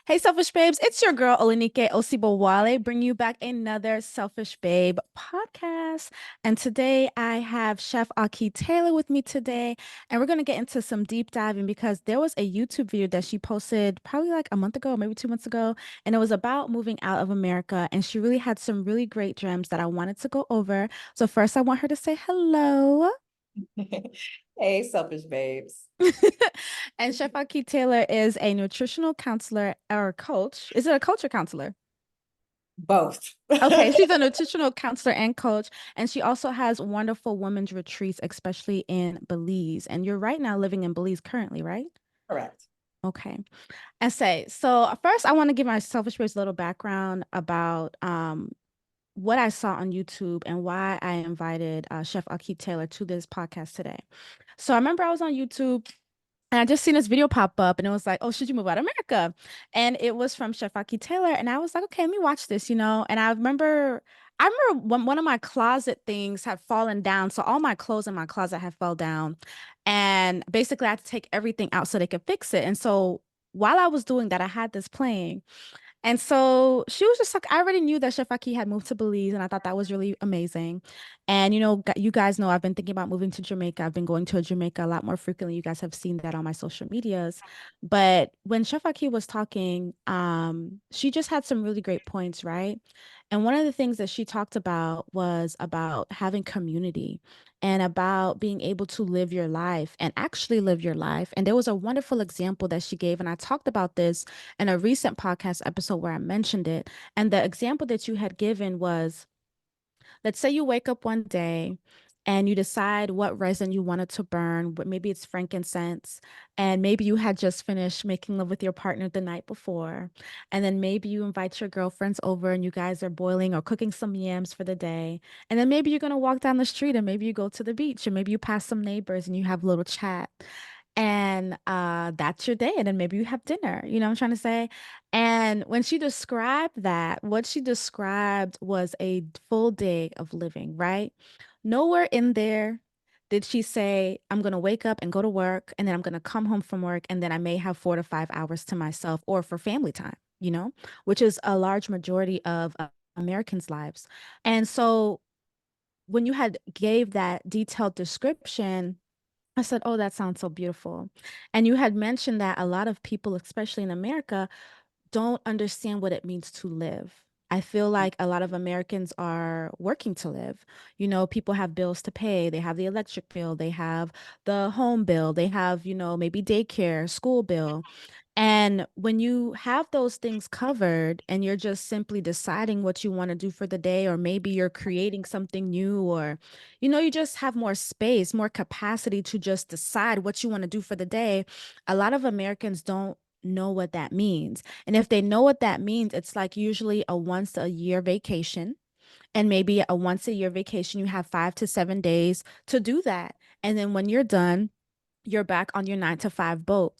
Hey, Selfish Babes, it's your girl Olenike Osibowale, bringing you back another Selfish Babe podcast. And today I have Chef Ahki Taylor with me today, and we're going to get into some deep diving because there was a YouTube video that she posted probably like a month ago, maybe 2 months ago, and it was about moving out of America. And she really had some really great gems that I wanted to go over. So first, I want her to say hello. Hey, selfish babes. And Chef Ahki Taylor is a nutritional counselor or coach. Is it a coach or counselor? Both. Okay, she's a nutritional counselor and coach, and she also has wonderful women's retreats, especially in Belize. And you're right now living in Belize currently, right? Correct. Okay. So first I want to give my selfish space a little background about what I saw on YouTube and why I invited Chef Ahki Taylor to this podcast today. So I remember I was on YouTube and I just seen this video pop up and it was like, oh, should you move out of America? And it was from Chef Ahki Taylor. And I was like, okay, let me watch this. And I remember when one of my closet things had fallen down. So all my clothes in my closet had fell down. And basically I had to take everything out so they could fix it. And so while I was doing that, I had this playing. And so she was just like, I already knew that Chef Aki had moved to Belize, and I thought that was really amazing. And you guys know I've been thinking about moving to Jamaica. I've been going to Jamaica a lot more frequently. You guys have seen that on my social medias. But when Chef Aki was talking, she just had some really great points, right? And one of the things that she talked about was about having community and about being able to live your life and actually live your life. And there was a wonderful example that she gave, and I talked about this in a recent podcast episode where I mentioned it. And the example that you had given was, let's say you wake up one day and you decide what resin you wanted to burn, but maybe it's frankincense, and maybe you had just finished making love with your partner the night before. And then maybe you invite your girlfriends over and you guys are boiling or cooking some yams for the day. And then maybe you're going to walk down the street and maybe you go to the beach and maybe you pass some neighbors and you have a little chat. And that's your day. And then maybe you have dinner. You know what I'm trying to say? And when she described that, what she described was a full day of living, right? Nowhere in there did she say, I'm going to wake up and go to work, and then I'm going to come home from work, and then I may have 4 to 5 hours to myself or for family time, which is a large majority of Americans' lives. And so when you had gave that detailed description, I said, oh, that sounds so beautiful. And you had mentioned that a lot of people, especially in America, don't understand what it means to live. I feel like a lot of Americans are working to live. People have bills to pay. They have the electric bill, they have the home bill, they have, maybe daycare, school bill. And when you have those things covered and you're just simply deciding what you want to do for the day, or maybe you're creating something new, or, you just have more space, more capacity to just decide what you want to do for the day. A lot of Americans don't know what that means. And if they know what that means, it's like usually a once a year vacation. And maybe a once a year vacation, you have 5 to 7 days to do that. And then when you're done, you're back on your 9 to 5 boat.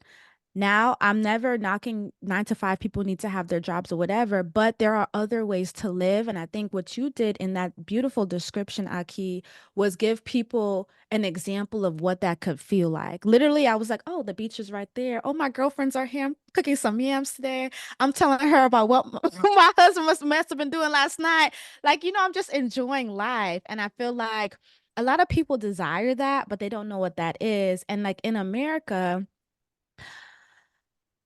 Now, I'm never knocking 9 to 5. People need to have their jobs or whatever, but there are other ways to live. And I think what you did in that beautiful description, Aki, was give people an example of what that could feel like. Literally, I was like, oh, the beach is right there. Oh, my girlfriends are here. I'm cooking some yams today. I'm telling her about what my husband must have been doing last night. Like, I'm just enjoying life. And I feel like a lot of people desire that, but they don't know what that is. And like in America,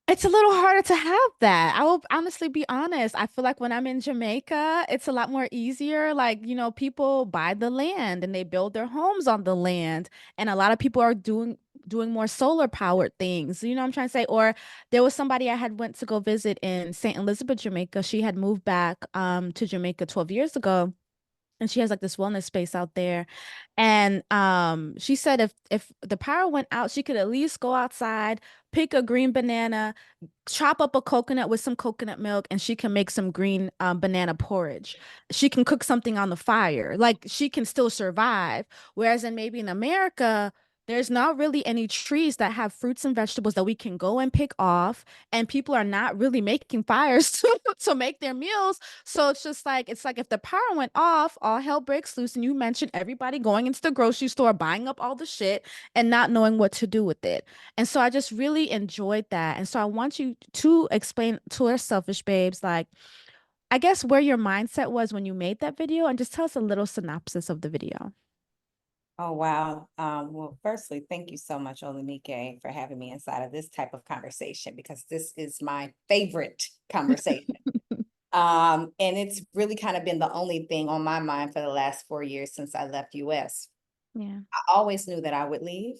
it's a little harder to have that. I will honestly be honest. I feel like when I'm in Jamaica, it's a lot more easier. Like, people buy the land and they build their homes on the land. And a lot of people are doing more solar powered things. You know what I'm trying to say? Or there was somebody I had went to go visit in St. Elizabeth, Jamaica. She had moved back to Jamaica 12 years ago, and she has like this wellness space out there. And she said if the power went out, she could at least go outside, pick a green banana, chop up a coconut with some coconut milk, and she can make some green banana porridge. She can cook something on the fire. Like, she can still survive. Whereas in maybe in America, There's not really any trees that have fruits and vegetables that we can go and pick off, and people are not really making fires to make their meals. So it's like if the power went off, all hell breaks loose. And you mentioned everybody going into the grocery store, buying up all the shit and not knowing what to do with it. And so I just really enjoyed that. And so I want you to explain to our selfish babes, like, I guess where your mindset was when you made that video, and just tell us a little synopsis of the video. Oh, wow. Well, firstly, thank you so much, Olanike, for having me inside of this type of conversation because this is my favorite conversation. And it's really kind of been the only thing on my mind for the last 4 years since I left US. Yeah. I always knew that I would leave.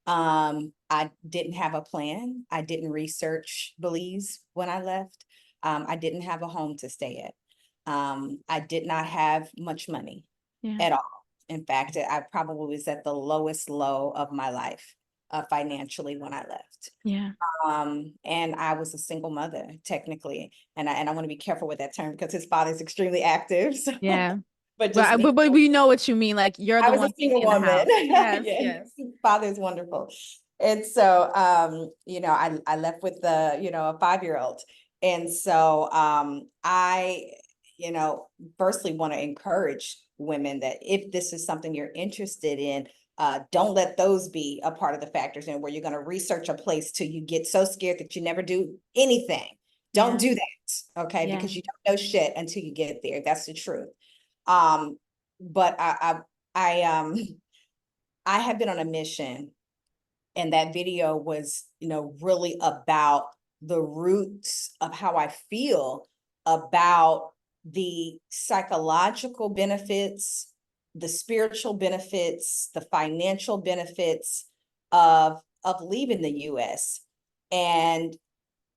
I didn't have a plan. I didn't research Belize when I left. I didn't have a home to stay at. I did not have much money Yeah. at all. In fact, I probably was at the lowest low of my life, financially when I left. Yeah. And I was a single mother technically, and I want to be careful with that term because his father is extremely active. So, Yeah. but But, just me, but we know what you mean. Like you're I the was a one single in the woman. house. Yes, Yeah, yes. his father is wonderful. And so, I left with a 5-year-old. And so, I, firstly want to encourage women that if this is something you're interested in, don't let those be a part of the factors and where you're going to research a place till you get so scared that you never do anything. Don't Yeah. do that, okay? Yeah. Because you don't know shit until you get there. That's the truth. Um, but I I have been on a mission, and that video was, really about the roots of how I feel about the psychological benefits, the spiritual benefits, the financial benefits of leaving the US. And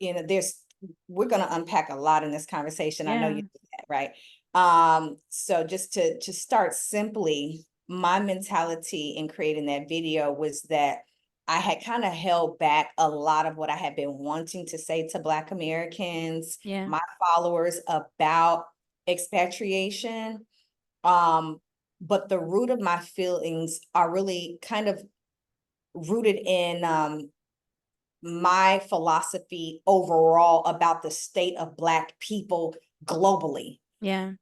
there's we're going to unpack a lot in this conversation. I know you Yeah. do that, right? So just to start simply, my mentality in creating that video was that I had kind of held back a lot of what I had been wanting to say to Black Americans, Yeah. my followers, about expatriation. Um, but the root of my feelings are really kind of rooted in my philosophy overall about the state of Black people globally, Yeah.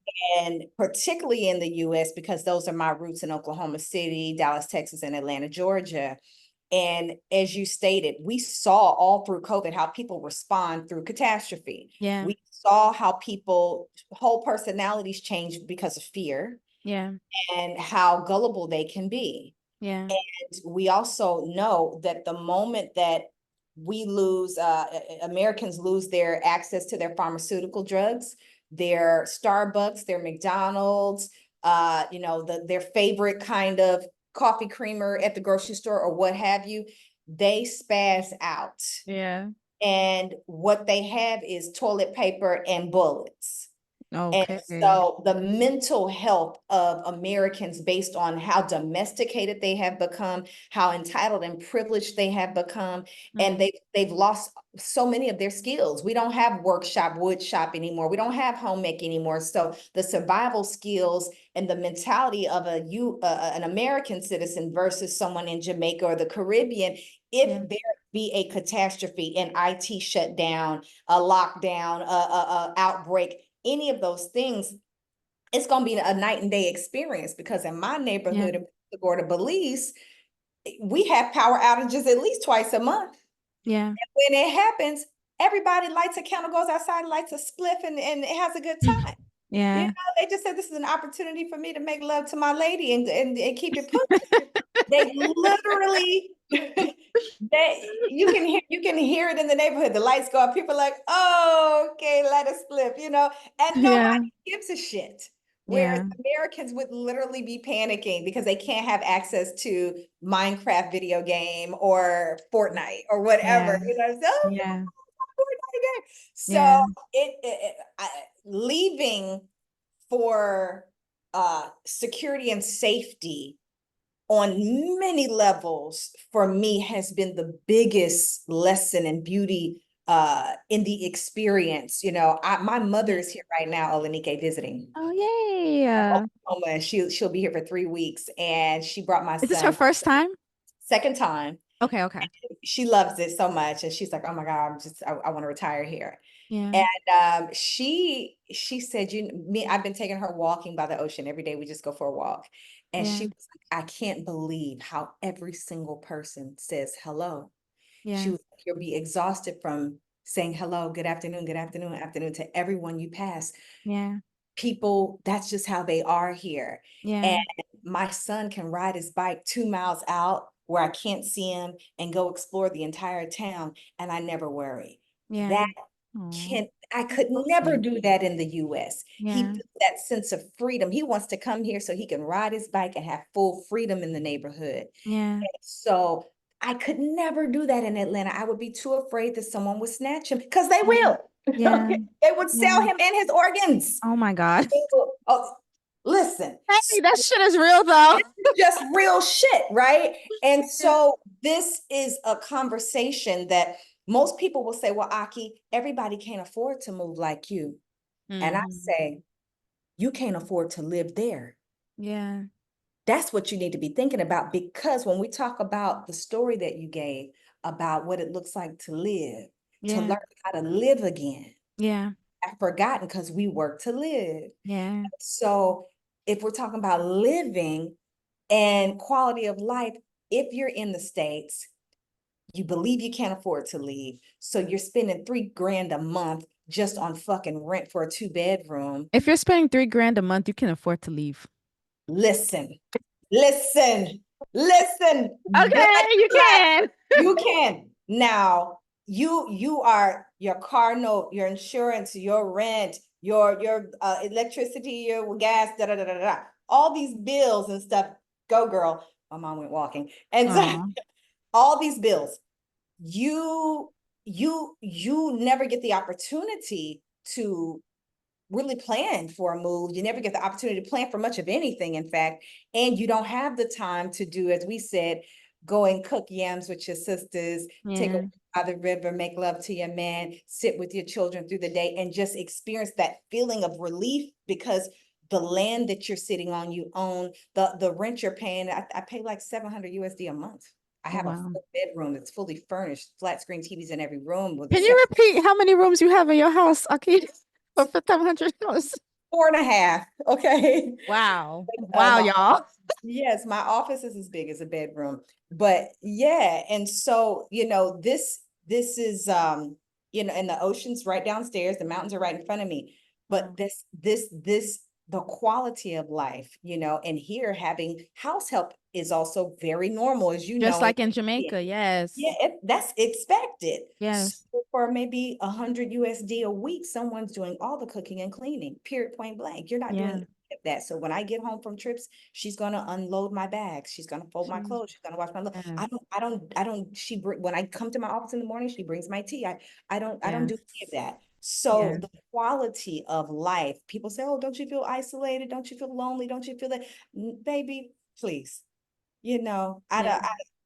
and particularly in the US, because those are my roots in Oklahoma City, Dallas, Texas, and Atlanta, Georgia. And as you stated, we saw all through COVID how people respond through catastrophe. Yeah. We saw how people whole personalities change because of fear Yeah. and how gullible they can be. Yeah. And we also know that the moment that we lose, Americans lose their access to their pharmaceutical drugs, their Starbucks, their McDonald's, their favorite kind of coffee creamer at the grocery store or what have you, they spaz out. Yeah. And what they have is toilet paper and bullets. And Okay. so the mental health of Americans, based on how domesticated they have become, how entitled and privileged they have become, and Mm. they've lost so many of their skills. We don't have workshop, wood shop anymore. We don't have homemaking anymore. So the survival skills and the mentality of an American citizen versus someone in Jamaica or the Caribbean, Yeah. if there be a catastrophe, an IT shutdown, a lockdown, a outbreak, any of those things, it's going to be a night and day experience, because in my Yeah. neighborhood in Gorda, Belize, we have power outages at least twice a month. Yeah. And when it happens, everybody lights a candle, goes outside, lights a spliff, and it has a good time. Yeah. They just said this is an opportunity for me to make love to my lady and keep it pushing. They literally you can hear it in the neighborhood. The lights go up. People are like, oh, okay, let us flip, and Yeah. nobody gives a shit. Whereas Yeah. Americans would literally be panicking because they can't have access to Minecraft video game or Fortnite or whatever. Yeah. So, oh, Yeah. Fortnite game. So Yeah. leaving for security and safety on many levels for me has been the biggest lesson and beauty in the experience. My mother Yeah. is here right now, Olanike, visiting Oh, yay. from Oklahoma. She'll be here for 3 weeks, and she brought my Is this her son. first time? second time. Okay, okay. She loves it so much, and she's like, "Oh my God, I want to retire here." Yeah, And she said, I've been taking her walking by the ocean every day. We just go for a walk. And she yeah, was like, I can't believe how every single person says hello. She yeah, was like, you'll be exhausted from saying hello, good afternoon, afternoon to everyone you pass. yeah, People, that's just how they are here. And yeah, my son can ride his bike 2 miles out where I can't see him and go explore the entire town, and I never worry. yeah. That Oh, can I that's could so never sweet. do that in the US. He Yeah, feels that sense of freedom. He wants to come here so he can ride his bike and have full freedom in the neighborhood. yeah, So I could never do that in Atlanta. I would be too afraid that someone would snatch him, because they yeah, will. yeah, Okay? They would sell yeah. him and his organs. Oh my God. Oh, listen, Hey, that shit is real though. just real shit, right? And Yeah. so this is a conversation that most people will say, well, Aki, everybody can't afford to move like you. And I Hmm. say, you can't afford to live there. Yeah, That's what you need to be thinking about, because when we talk about the story that you gave about what it looks like to yeah, learn how to live again, yeah, I've forgotten because we work to live. yeah. So if we're talking about living and quality of life, if you're in the States, you believe you can't afford to leave. So you're spending 3 grand a month just on fucking rent for a 2 bedroom. If you're spending 3 grand a month, you can afford to leave. Listen, listen, listen, Okay, you black, can. you can. Now, you are your car note, your insurance, your rent, your electricity, your gas, da da da da da. All these bills and stuff. Go, girl. My mom went walking. And so Oh, all these bills, you you never get the opportunity to really plan for a move. You never get the opportunity to plan for much of anything, in fact, and you don't have the time to do, as we said, go and cook yams with your sisters, take a yeah, walk by the river, make love to your man, sit with your children through the day, and just experience that feeling of relief, because the land that you're sitting on, you own. The rent you're paying, I pay like 700 USD a month. I have a wow. full bedroom that's fully furnished, flat screen TVs in every room with a Can you separate repeat how many rooms you have in your house, Aki? For $700. 4.5. Okay. Wow. Wow, My y'all. Yes, my office is as big as a bedroom. But yeah, and so, this is and the ocean's right downstairs, the mountains are right in front of me. But Wow. this the quality of life, and here having house help is also very normal, as you Just know. like in Jamaica, Yeah, yes. that's expected. So Yes. for maybe 100 USD a week, someone's doing all the cooking and cleaning, period, point blank. You're not doing Yeah. any of that. So when I get home from trips, she's gonna unload my bags. She's gonna fold my She's clothes. She's gonna wash my. yes. I don't. When I come to my office in the morning, she brings my tea. I don't do Yes. any of that. So Yes. the quality of life, people say, oh, don't you feel isolated? Don't you feel lonely? Don't you feel that? Baby, please. I Yeah. don't,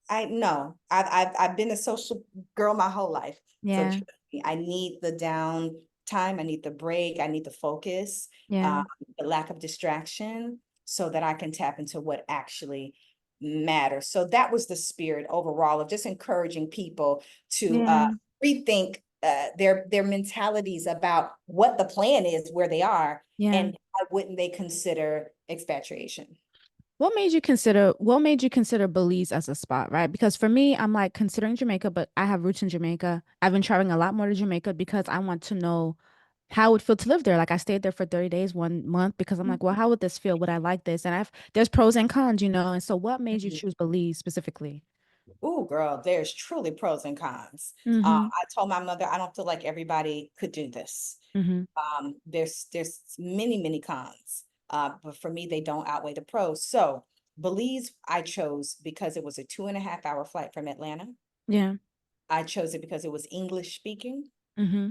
I know I've been a social girl my whole life. So Yeah. trust me, I need the down time. I need the break. I need the focus, Yeah. the lack of distraction, so that I can tap into what actually matters. So that was the spirit overall of just encouraging people to Yeah. rethink their mentalities about what the plan is, where they are, Yeah. and why wouldn't they consider expatriation. What made you consider Belize as a spot, right? Because for me, I'm like considering Jamaica, but I have roots in Jamaica. I've been traveling a lot more to Jamaica because I want to know how it would feel to live there. Like I stayed there for 30 days, 1 month, because I'm like, well, how would this feel? Would I like this? And there's pros and cons, you know. And so what made you choose Belize specifically? Oh, girl, there's truly pros and cons. Mm-hmm. I told my mother, I don't feel like everybody could do this. Mm-hmm. There's many cons, but for me, they don't outweigh the pros. So Belize, I chose because it was a 2.5 hour flight from Atlanta. Yeah. I chose it because it was English speaking. Mm-hmm.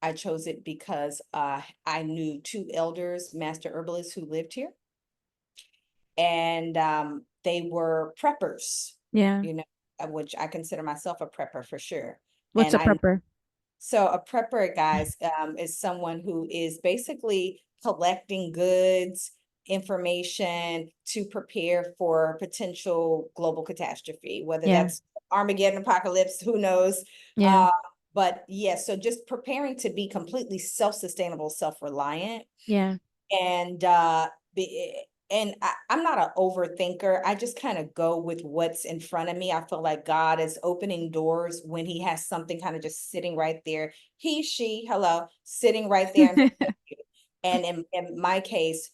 I chose it because I knew two elders, master herbalists, who lived here, and they were preppers, Yeah. you know, which I consider myself a prepper for sure. What's And a I prepper? So a prepper, guys, is someone who is basically collecting goods, information to prepare for potential global catastrophe, whether Yeah. that's Armageddon, apocalypse, who knows. Yeah. Uh, but yeah, so just preparing to be completely self-sustainable, self-reliant, Yeah. and I'm not an overthinker. I just kind of go with what's in front of me. I feel like God is opening doors when he has something kind of just sitting right there. He, she, hello, sitting right there in front of you. And in my case,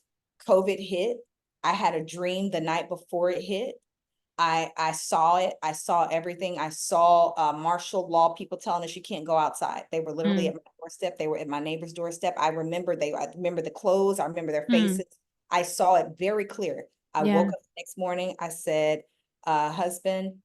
COVID hit. I had a dream the night before it hit. I saw it. I saw everything. I saw martial law people telling us you can't go outside. They were literally Mm. at my doorstep. They were at my neighbor's doorstep. I remember the clothes. I remember their Mm. faces. I saw it very clear. I woke Yeah. up the next morning. I said, husband,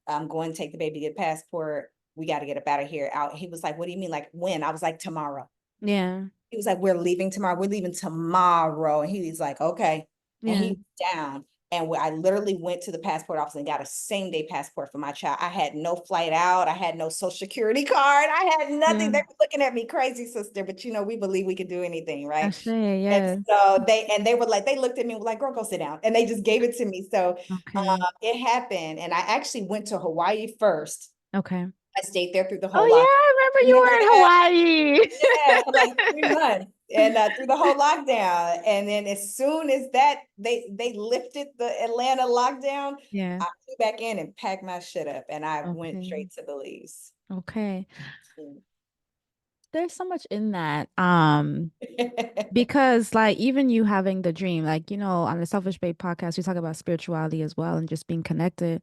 I'm going to take the baby to get a passport. We got to get up out of here. Out. He was like, what do you mean? Like when? I was like, tomorrow. Yeah. He was like, we're leaving tomorrow. We're leaving tomorrow. And he was like, okay. And he Yeah. was down. And I literally went to the passport office and got a same day passport for my child. I had no flight out. I had no social security card. I had nothing. Yeah. They were looking at me crazy, sister. But we believe we could do anything, I right? say, And yeah. so they were like, they looked at me and were like, girl, go sit down. And they just gave it to me. So Okay. it happened. And I actually went to Hawaii first. Okay. I stayed there through the Oh whole lockdown. yeah, I Remember remember you were in Hawaii. yeah, for like 3 months and through the whole lockdown. And then as soon as that they lifted the Atlanta lockdown, Yeah. I flew back in and packed my shit up and I went Okay. straight to Belize. Okay. Mm. There's so much in that. Because like even you having the dream, like on the Selfish Babe podcast, we talk about spirituality as well and just being connected.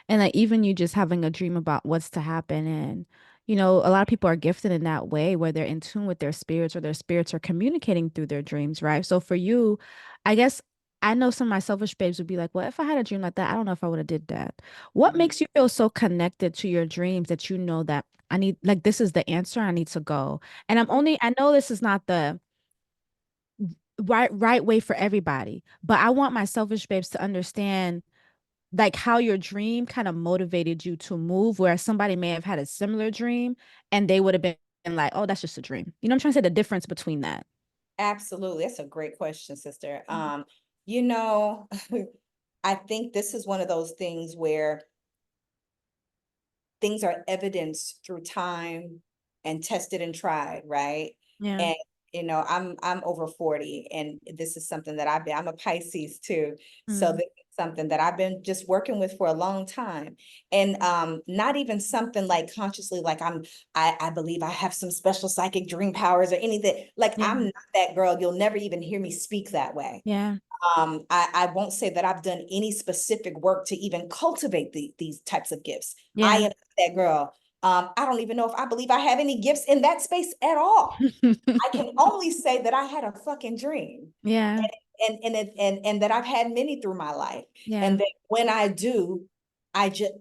And like even you just having a dream about what's to happen. And a lot of people are gifted in that way where they're in tune with their spirits or their spirits are communicating through their dreams, right? So for you, I guess I know some of my selfish babes would be like, well, if I had a dream like that, I don't know if I would have did that. What Mhm. makes you feel so connected to your dreams that you know that I need, like, this is the answer, I need to go. And I know this is not the right way for everybody, but I want my selfish babes to understand like how your dream kind of motivated you to move, where somebody may have had a similar dream and they would have been like, oh, that's just a dream. You know what I'm trying to say? The difference between that. Absolutely. That's a great question, sister. Mhm. You know, I think this is one of those things where things are evidenced through time and tested and tried, right? Yeah. And I'm over 40 and this is something that I'm a Pisces too. So Mm. this is something that I've been just working with for a long time. And not even something like consciously like I believe I have some special psychic dream powers or anything. Like Yeah. I'm not that girl. You'll never even hear me speak that way. Yeah. I won't say that I've done any specific work to even cultivate these types of gifts. I Yeah. am that girl. I don't even know if I believe I have any gifts in that space at all. I can only say that I had a fucking dream, Yeah. and that I've had many through my life, Yeah. and that when I do, I just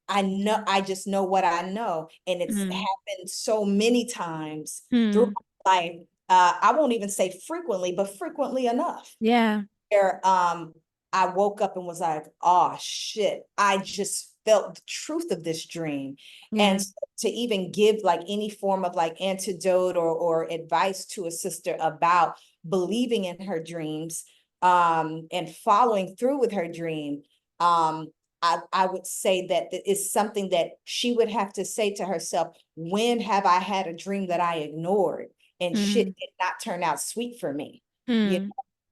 I know I just know what I know, and it's Mm. happened so many times through Mm. my life. I won't even say frequently, but frequently enough Yeah. where I woke up and was like, oh shit, I just felt the truth of this dream. And Yeah. so to even give like any form of like antidote or advice to a sister about believing in her dreams and following through with her dream, I would say that it's something that she would have to say to herself, when have I had a dream that I ignored and shit Mm. did not turn out sweet for me? You Mm.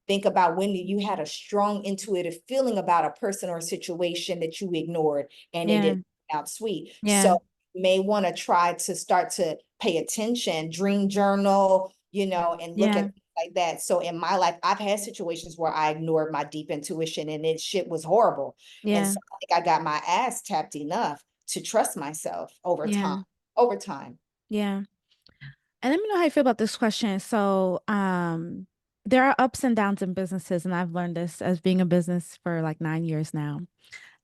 think about when you had a strong intuitive feeling about a person or a situation that you ignored and it Yeah. didn't turn out sweet. Yeah. So you may want to try to start to pay attention, dream journal, and look at Yeah. things like that. So in my life, I've had situations where I ignored my deep intuition and it shit was horrible. And Yeah. so I think I got my ass tapped enough to trust myself over time. Yeah. Over time. Yeah. And let me know how you feel about this question. So, there are ups and downs in businesses, and I've learned this as being a business for like 9 years now.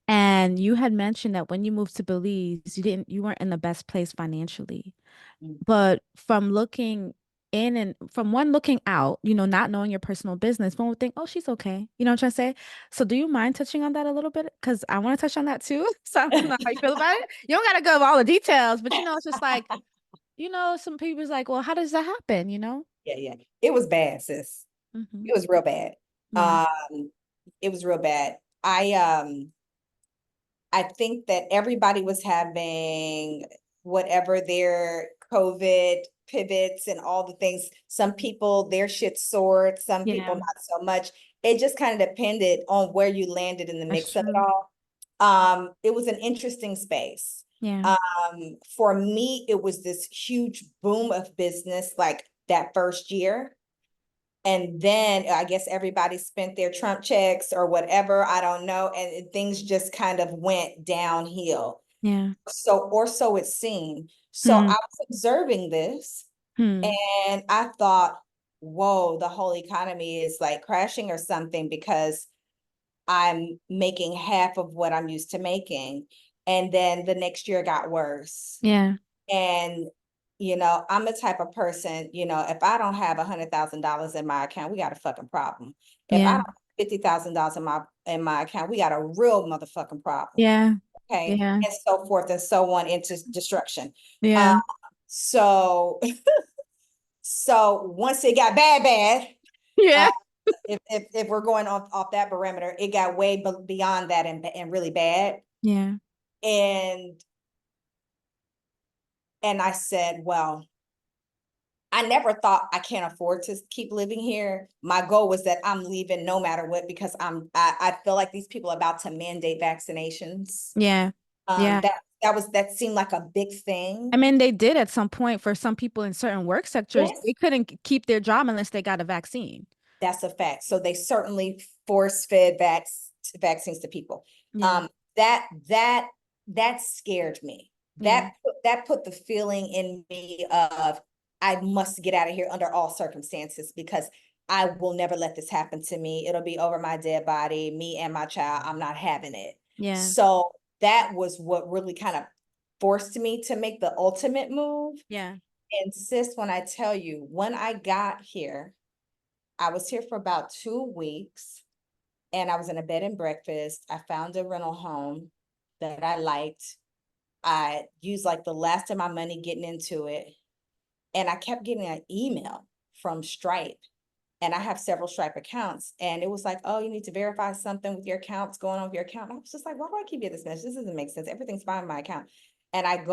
And you had mentioned that when you moved to Belize, you weren't in the best place financially. But from looking in and from one looking out, not knowing your personal business, one would think, oh, she's okay. You know what I'm trying to say? So do you mind touching on that a little bit? Because I want to touch on that too. So I don't know how you feel about it. You don't gotta go over all the details, but it's just like, some people's like, well, how does that happen? Yeah, yeah. It was bad, sis. Hmm. It was real bad. Yeah. It was real bad. I think that everybody was having whatever their COVID pivots and all the things. Some people, their shit soared, some people Yeah. not so much. It just kind of depended on where you landed in the That's mix of it true. all. It was an interesting space. Yeah. For me, it was this huge boom of business like that first year. And then I guess everybody spent their Trump checks or whatever, I don't know, and things just kind of went downhill. Yeah. So, or so it seemed. So I Hmm. was observing this Hmm. and I thought, whoa, the whole economy is like crashing or something because I'm making half of what I'm used to making. And then the next year got worse. Yeah. And, I'm the type of person, if I don't have $100,000 in my account, we got a fucking problem. If I Yeah. don't have $50,000 in my account, we got a real motherfucking problem. Yeah. Okay. Yeah. And so forth and so on into destruction. Yeah. Um, so so once it got bad, uh, Yeah. if we're going off that parameter, it got way beyond that and really bad. Yeah. And I said, well, I never thought I can't afford to keep living here. My goal was that I'm leaving no matter what because I feel like these people are about to mandate vaccinations. Yeah. Yeah. That seemed like a big I thing. mean, they did at some point for some people in certain work sectors, Yes, they couldn't keep their job unless they got a vaccine. that's a fact. So they certainly force-fed vaccines to people. Yeah. Um, that that that scared me. Yeah. That put the feeling in me of I must get out of here under all circumstances because I will never let this happen to me. It'll be over my dead body, me and my child. I'm not having it. Yeah. So that was what really kind of forced me to make the ultimate move. Yeah. And sis, when I tell you, when I got here, I was here for about 2 weeks and I was in a bed and breakfast. I found a rental home that I liked. I used like the last of my money getting into it. And I kept getting an email from Stripe. And I have several Stripe accounts. And it was like, oh, you need to verify something with your accounts going on with your account. And I was just like, why do I keep getting this message? This doesn't make sense. Everything's fine in my account. And I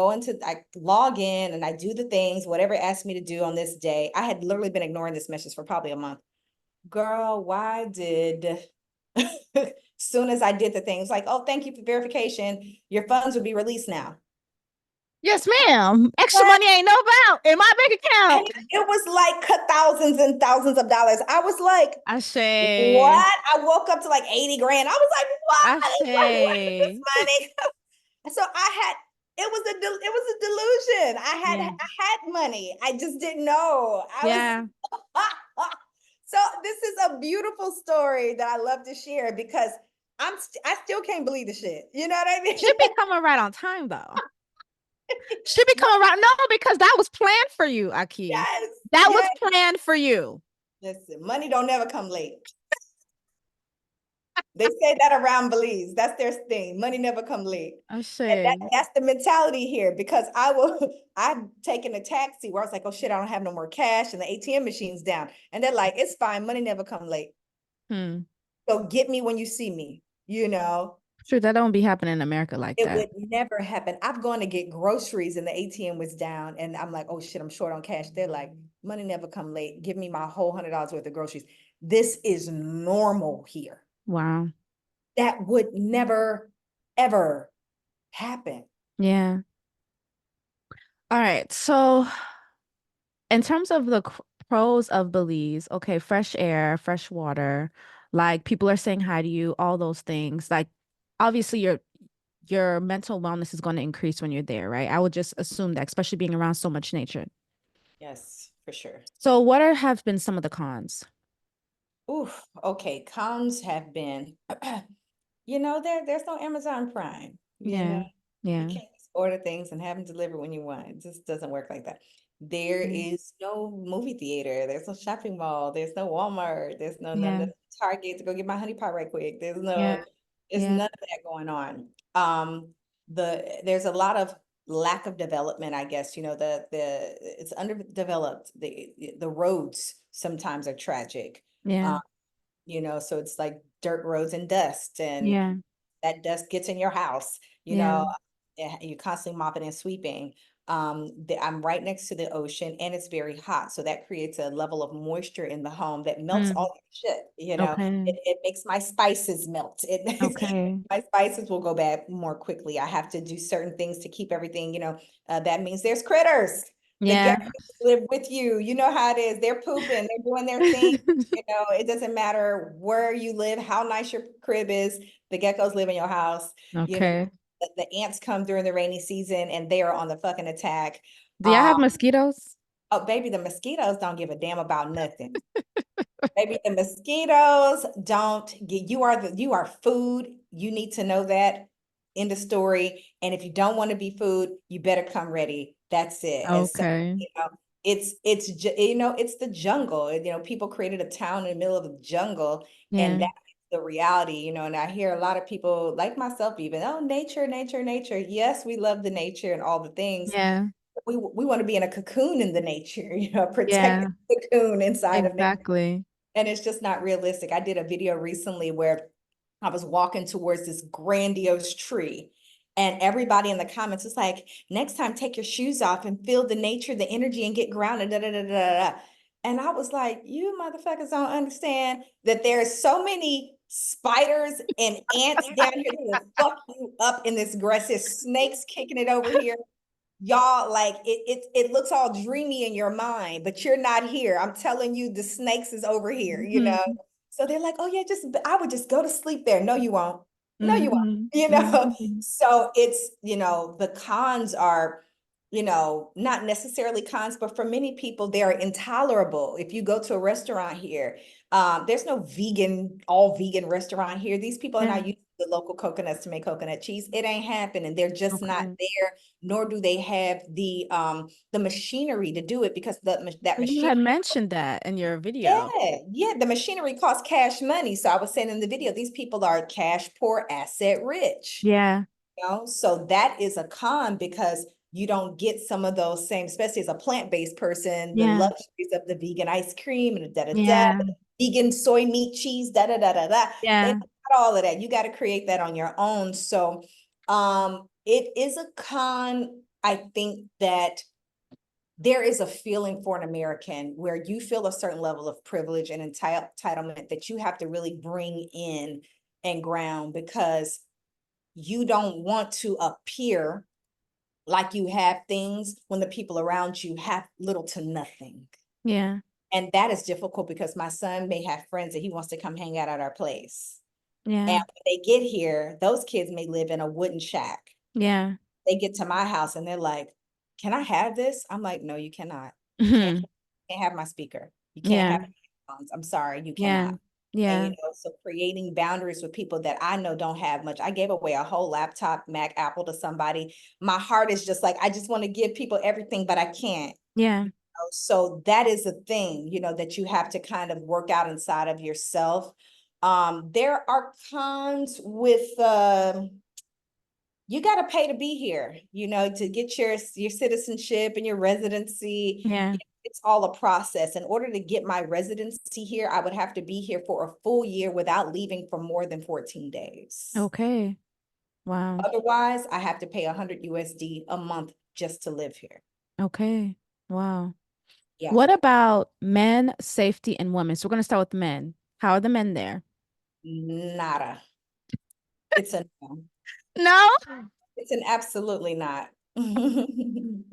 log in and I do the things, whatever it asked me to do on this day. I had literally been ignoring this message for probably a month. Girl, why did soon as I did the things like, oh, thank you for verification, your funds will be released now. Yes, ma'am. Extra What? money ain't no about in my bank And account. it was like thousands and thousands of dollars. I was like, I say, what? I woke up to like 80 grand. I was like, I what? Like, what is this say, money? So it was a delusion. yeah, I had money. I just didn't know. I was yeah. so this is a beautiful story that I love to share because I still can't believe the shit. You know what I mean? Should be coming right on time though. Should be coming right. No, because that was planned for you, Aki. Yes, That was yes. planned for you. Listen, money don't never come late. They say that around Belize. That's their thing. Money never come late. I And say, that's the mentality here because I've taken a taxi where I was like, oh shit, I don't have no more cash and the ATM machine's down. And they're like, it's fine. Money never come late. hmm. So get me when you see me, True, that don't be happening in America like it that. would never happen. I've gone to get groceries and the ATM was down and I'm like, oh shit, I'm short on cash. They're like, money never come late. Give me my whole $100 worth of groceries. This is normal here. Wow. That would never, ever happen. Yeah. All right. So, in terms of the pros of Belize, okay, fresh air, fresh water, like people are saying hi to you, all those things. Like, obviously, your mental wellness is going to increase when you're there, right? I would just assume that, especially being around so much nature. Yes, for sure. So, have been some of the cons? Oof. Okay. Cons have been, there's no Amazon Prime. Yeah. You Yeah. can't just order things and have them delivered when you want. It just doesn't work like that. There Yeah. is no movie theater. There's no shopping mall. There's no Walmart. There's no none Yeah. of the Target to go get my honey pot right quick. Yeah. There's Yeah. none of that going on. There's a lot of lack of development, I guess. It's underdeveloped. The roads sometimes are tragic. Yeah. Um, so it's like dirt roads and dust, and Yeah. that dust gets in your house, Yeah. you're constantly mopping and sweeping. I'm right next to the ocean and it's very hot. So that creates a level of moisture in the home that melts Mm. all your shit, Okay. it makes my spices melt. It makes Okay. my spices will go bad more quickly. I have to do certain things to keep everything, that means there's critters. The Yeah. geckos live with you. You know how it is. They're pooping, they're doing their thing. It doesn't matter where you live, how nice your crib is, the geckos live in your house. You know, Okay. the ants come during the rainy season and they are on the fucking attack. Do y'all Um, have mosquitoes? oh, baby, the mosquitoes don't give a damn about nothing. Baby, the mosquitoes don't get you are food. You need to know that in the story. And if you don't want to be food, you better come ready. That's it. And so, Okay. it's the jungle. People created a town in the middle of the jungle, and Yeah. that's the reality, and I hear a lot of people like myself even, oh, nature, nature, nature. Yes, we love the nature and all the things. Yeah. We want to be in a cocoon in the nature, protect Yeah. the cocoon inside of nature, Exactly. and it's just not realistic. I did a video recently where I was walking towards this grandiose tree, and everybody in the comments was like, next time, take your shoes off and feel the nature, the energy, and get grounded. Da, da, da, da, da. And I was like, you motherfuckers don't understand that there's so many spiders and ants down here that will fuck you up in this grass. There's snakes kicking it over here. Y'all, like it looks all dreamy in your mind, but you're not here. I'm telling you, the snakes is over here. Hmm. So they're like, oh yeah, I would just go to sleep there. No, you won't. No, you won't. Hmm. Hmm. So it's, the cons are, not necessarily cons, but for many people, they are intolerable. If you go to a restaurant here, there's no all vegan restaurant here. These people are Yeah. not using the local coconuts to make coconut cheese. It ain't happening. They're just not Okay. there, nor do they have the machinery to do it, because that You machine. had mentioned that in your video. Yeah, the machinery costs cash money. So I was saying in the video, these people are cash poor, asset rich. Yeah. So that is a con, because you don't get some of those same, especially as a plant-based person, the Yeah. luxuries of the vegan ice cream and da da da, Yeah. vegan soy meat cheese, da da da da da. They Yeah. got all of that. You got to create that on your own. So it is a con. I think that there is a feeling for an American where you feel a certain level of privilege and entitlement that you have to really bring in and ground, because you don't want to appear like you have things when the people around you have little to nothing. Yeah. And that is difficult, because my son may have friends that he wants to come hang out at our place. And Yeah. when they get here, those kids may live in a wooden shack. Yeah. They get to my house and they're like, can I have this? I'm like, no, you cannot. You Hmm. can't have my speaker. You can't Yeah. have headphones. I'm sorry, you Yeah. cannot. And Yeah. so creating boundaries with people that I know don't have much. I gave away a whole laptop, Mac, Apple to somebody. My heart is just like, I just want to give people everything, but I can't. Yeah. So that is a thing, that you have to kind of work out inside of yourself. There are cons with you got to pay to be here, to get your citizenship and your residency. Yeah. It's all a process. In order to get my residency here, I would have to be here for a full year without leaving for more than 14 days. Okay. Wow. Otherwise, I have to pay 100 USD a month just to live here. Okay. Wow. Yeah, What about men, safety, and women? So we're going to start with men. How are the men there? nada. It's a no. No. It's an absolutely not.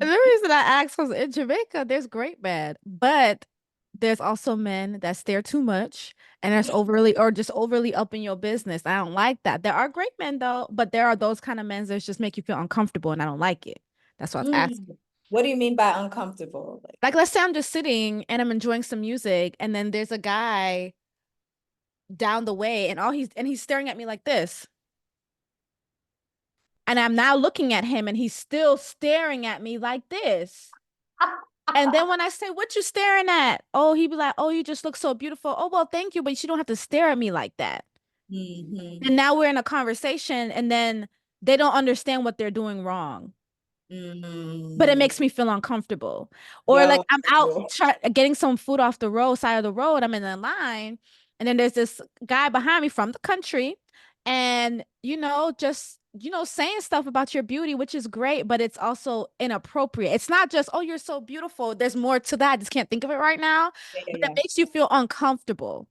The reason I asked was in Jamaica, there's great men, but there's also men that stare too much and that's overly or just overly up in your business. I don't like that. There are great men though, but there are those kind of men that just make you feel uncomfortable, and I don't like it. That's what I was asking. What do you mean by uncomfortable? Like, Like, let's say I'm just sitting and I'm enjoying some music, and then there's a guy down the way, and he's staring at me like this. And I'm now looking at him and he's still staring at me like this. And then when I say, "What you staring at?" Oh, he'd be like, "Oh, you just look so beautiful." Oh, well, thank you, but you don't have to stare at me like that. mm-hmm, And now we're in a conversation and then they don't understand what they're doing wrong. But it mm, makes me feel uncomfortable. Or like yo, I'm out getting some food off the road, side of the road. I'm in the line And then there's this guy behind me from the country, and just saying stuff about your beauty, which is great, but it's also inappropriate. It's not just, oh, you're so beautiful. There's more to that. I just can't think of it right now, Yeah, but that yeah, makes you feel uncomfortable.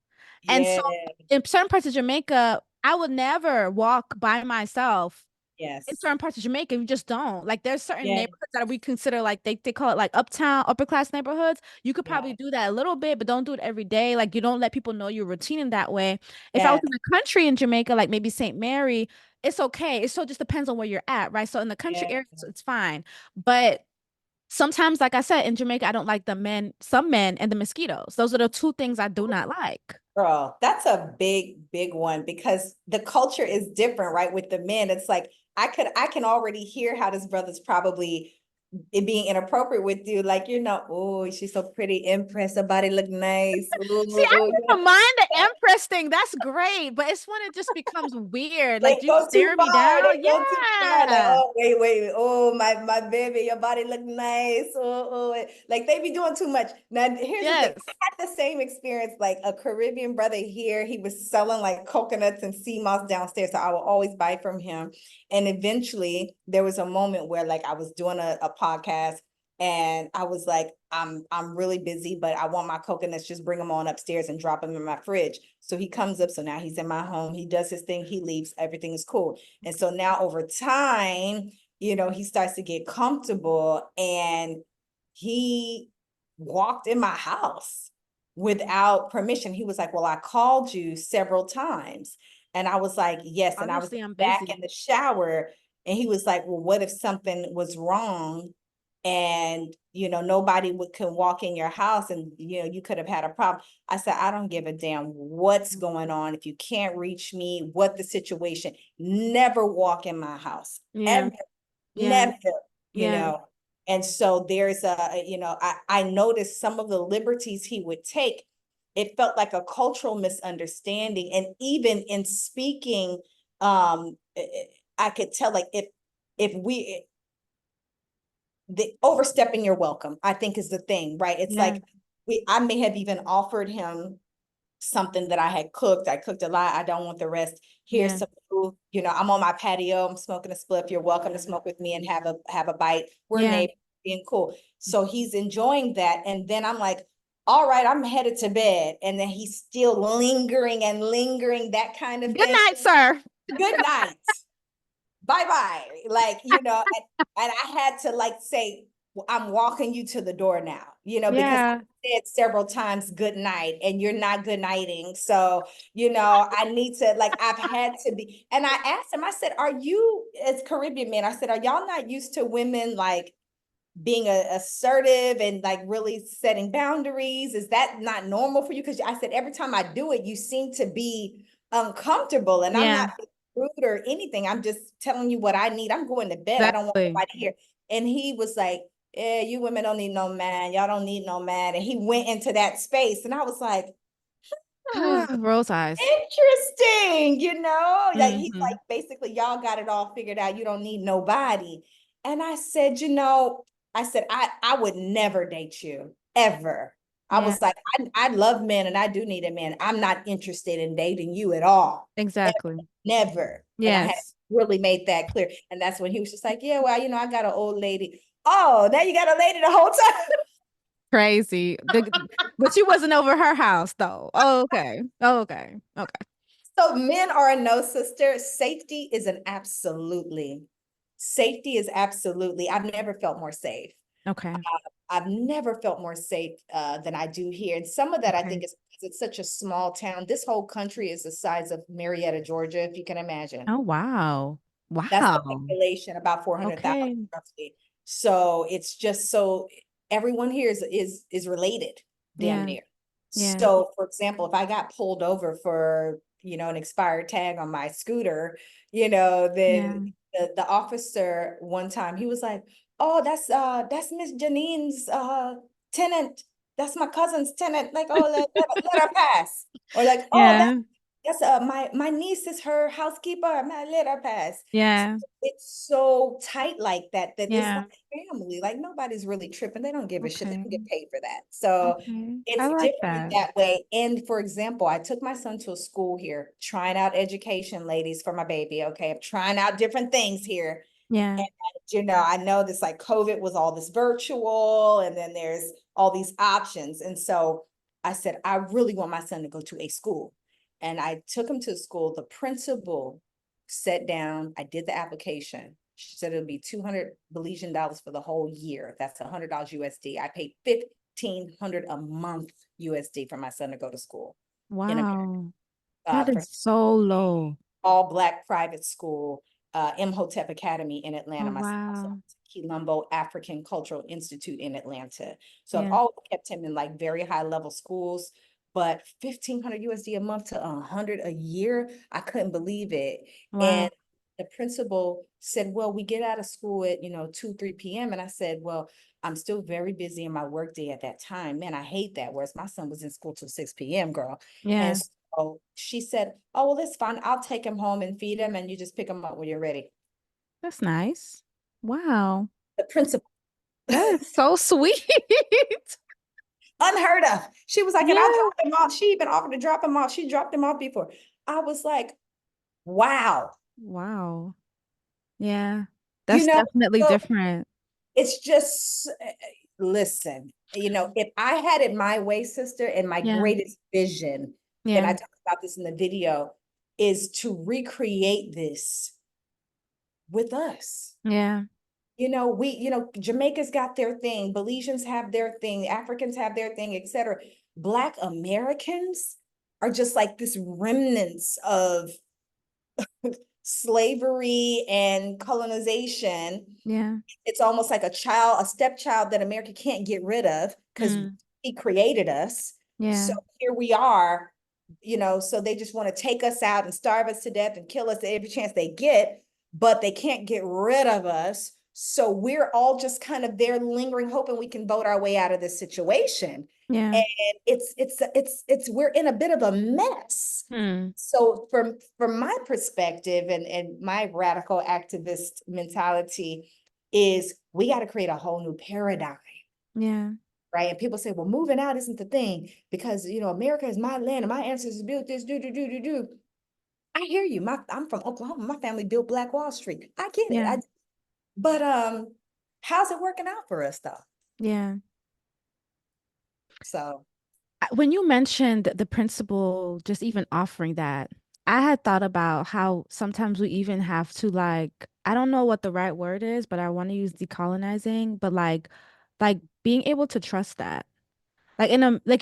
And so yeah. in certain parts of Jamaica, I would never walk by myself in Yes. certain parts of Jamaica. You just don't. Like there's certain Yeah, neighborhoods that we consider like they call it like uptown, upper class neighborhoods. You could yeah, probably do that a little bit, but don't do it every day. Like you don't let people know your routine in that way. If I was yeah, in the country in Jamaica, like maybe St. Mary, it's okay. It still just depends on where you're at, right? So in the country yeah. area, it's fine. But sometimes, like I said, in Jamaica, I don't like some men and the mosquitoes. Those are the two things I do not like. Girl, that's a big, big one because the culture is different, right? With the men, it's like I can already hear how this brother's probably it being inappropriate with you. Like, oh, she's so pretty, Empress, her body look nice. See, Ooh, I ooh, don't mind the Empress thing. That's great, but it's when it just becomes weird. Like, they do you go too stare me far. down? They go too far. Like, Yeah. oh, wait, wait. Oh, my baby, your body look nice. Oh. Like they be doing too much. Now, here's the thing. Yes. I had the same experience, like a Caribbean brother here. He was selling like coconuts and sea moss downstairs. So I will always buy from him. And eventually there was a moment where like I was doing a podcast and I was like, I'm really busy, but I want my coconuts. Just bring them on upstairs and drop them in my fridge. So he comes up. So now he's in my home. He does his thing. He leaves. Everything is cool. And so now over time, he starts to get comfortable and he walked in my house without permission. He was like, well, I called you several times. And I was like, yes. And I was Obviously, I'm back busy. in the shower. And he was like, well, what if something was wrong? And nobody can walk in your house and you could have had a problem. I said, I don't give a damn what's going on. If you can't reach me, what the situation, never walk in my house Yeah. ever, Yeah. never, you Yeah. know. And so there's I noticed some of the liberties he would take. It felt like a cultural misunderstanding. And even in speaking, I could tell like if we the overstepping your welcome, I think is the thing, right? It's Yeah. like I may have even offered him something that I had cooked. I cooked a lot. I don't want the rest. Here's Yeah. some food. I'm on my patio. I'm smoking a spliff. You're welcome to smoke with me and have a bite. We're Yeah. neighbors, being cool. So he's enjoying that. And then I'm like, all right, I'm headed to bed. And then he's still lingering and lingering, that kind of Good thing. night, sir. Good night. Bye-bye. Like, and I had to like say, well, I'm walking you to the door now, because Yeah. I said several times good night and you're not good nighting. So, I need to like I've had to be, and I asked him, I said, are you as Caribbean men? I said, are y'all not used to women like being assertive and like really setting boundaries? Is that not normal for you? Because I said, every time I do it, you seem to be uncomfortable. And I'm Yeah. not rude or anything. I'm just telling you what I need. I'm going to bed. I don't want Exactly. nobody here. And he was like, yeah, you women don't need no man. Y'all don't need no man. And he went into that space. And I was like, hmm, Rose eyes. interesting, like he's like, Hmm. basically, y'all got it all figured out. You don't need nobody. And I said, I would never date you ever. I Yeah. was like, I love men and I do need a man. I'm not interested in dating you at all. Ever, Exactly. never. And I had Yes. really made that clear. And that's when he was just like, yeah, well, I got an old lady. Oh, now you got a lady the whole time. Crazy. But you wasn't over her house though. Oh, okay. Oh, okay. Okay. So men are a no, sister. Safety is absolutely. I've never felt more safe. Okay. I've never felt more safe than I do here. And some of that I think Okay. is because it's such a small town. This whole country is the size of Marietta, Georgia, if you can imagine. Oh, wow. That's the Wow. population, about 400,000 Okay. roughly. So it's just so everyone here is related, damn Yeah. near. Yeah. So for example, if I got pulled over for, an expired tag on my scooter, Yeah. then the officer one time he was like, oh, that's Miss Janine's tenant. That's my cousin's tenant. Like, oh, let her pass. Or like, oh, Yeah. Yes, my niece is her housekeeper. My little pass. Yeah. It's so tight like that that it's like Yeah. family. Like nobody's really tripping. They don't give a shit. They Okay. don't get paid for that. So Okay. I it's like different that. that way. And for example, I took my son to a school here, trying out education, ladies, for my baby. Okay, I'm trying out different things here. Yeah. And I know this like COVID was all this virtual, and then there's all these options. And so I said, I really want my son to go to a school. And I took him to school. The principal sat down, I did the application. She said it'll be 200 Belizean dollars for the whole year. That's $100 USD. I paid 1,500 a month USD for my son to go to school in America, Wow. That for is so low. all Black private school, Imhotep Academy in Oh, Atlanta. My son also wow. went to Quilombo African Cultural Institute in Atlanta. So I've Yeah. always kept him in like very high level schools, but 1,500 USD a month to 100 a year, I couldn't believe it. And Wow. the principal said, well, we get out of school at, 2, 3 p.m. And I said, well, I'm still very busy in my work day at that time. Man, I hate that. Whereas my son was in school till 6 p.m., girl. And Yeah. so she said, oh, well, that's fine. I'll take him home and feed him, and you just pick him up when you're ready. That's nice. Wow. The principal, That is so sweet. unheard of. She was like, and I'll Yeah. drop him off. She even offered to drop him off. She dropped him off before. I was like, wow. Wow. Yeah. You That's know, definitely so different. it's just, listen, if I had it my way, sister, and my Yeah. greatest vision, and Yeah. I talked about this in the video, is to recreate this with us. Yeah. Jamaica's got their thing, Belizeans have their thing, Africans have their thing, etc. Black Americans are just like this remnants of slavery and colonization. Yeah. It's almost like a stepchild that America can't get rid of because Mm. he created us. So Yeah. here we are, so they just want to take us out and starve us to death and kill us every chance they get, but they can't get rid of us. So we're all just kind of there lingering, hoping we can vote our way out of this situation. Yeah. And it's we're in a bit of a mess. Mm. So from my perspective and my radical activist mentality is we got to create a whole new paradigm, Yeah. right? And people say, well, moving out isn't the thing because America is my land and my ancestors built this, do. I hear you. I'm from Oklahoma. My family built Black Wall Street. I get it. Yeah. But how's it working out for us though? Yeah. So When you mentioned the principal just even offering that, I had thought about how sometimes we even have to like, I don't know what the right word is, but I want to use decolonizing, but like being able to trust that. Like in a like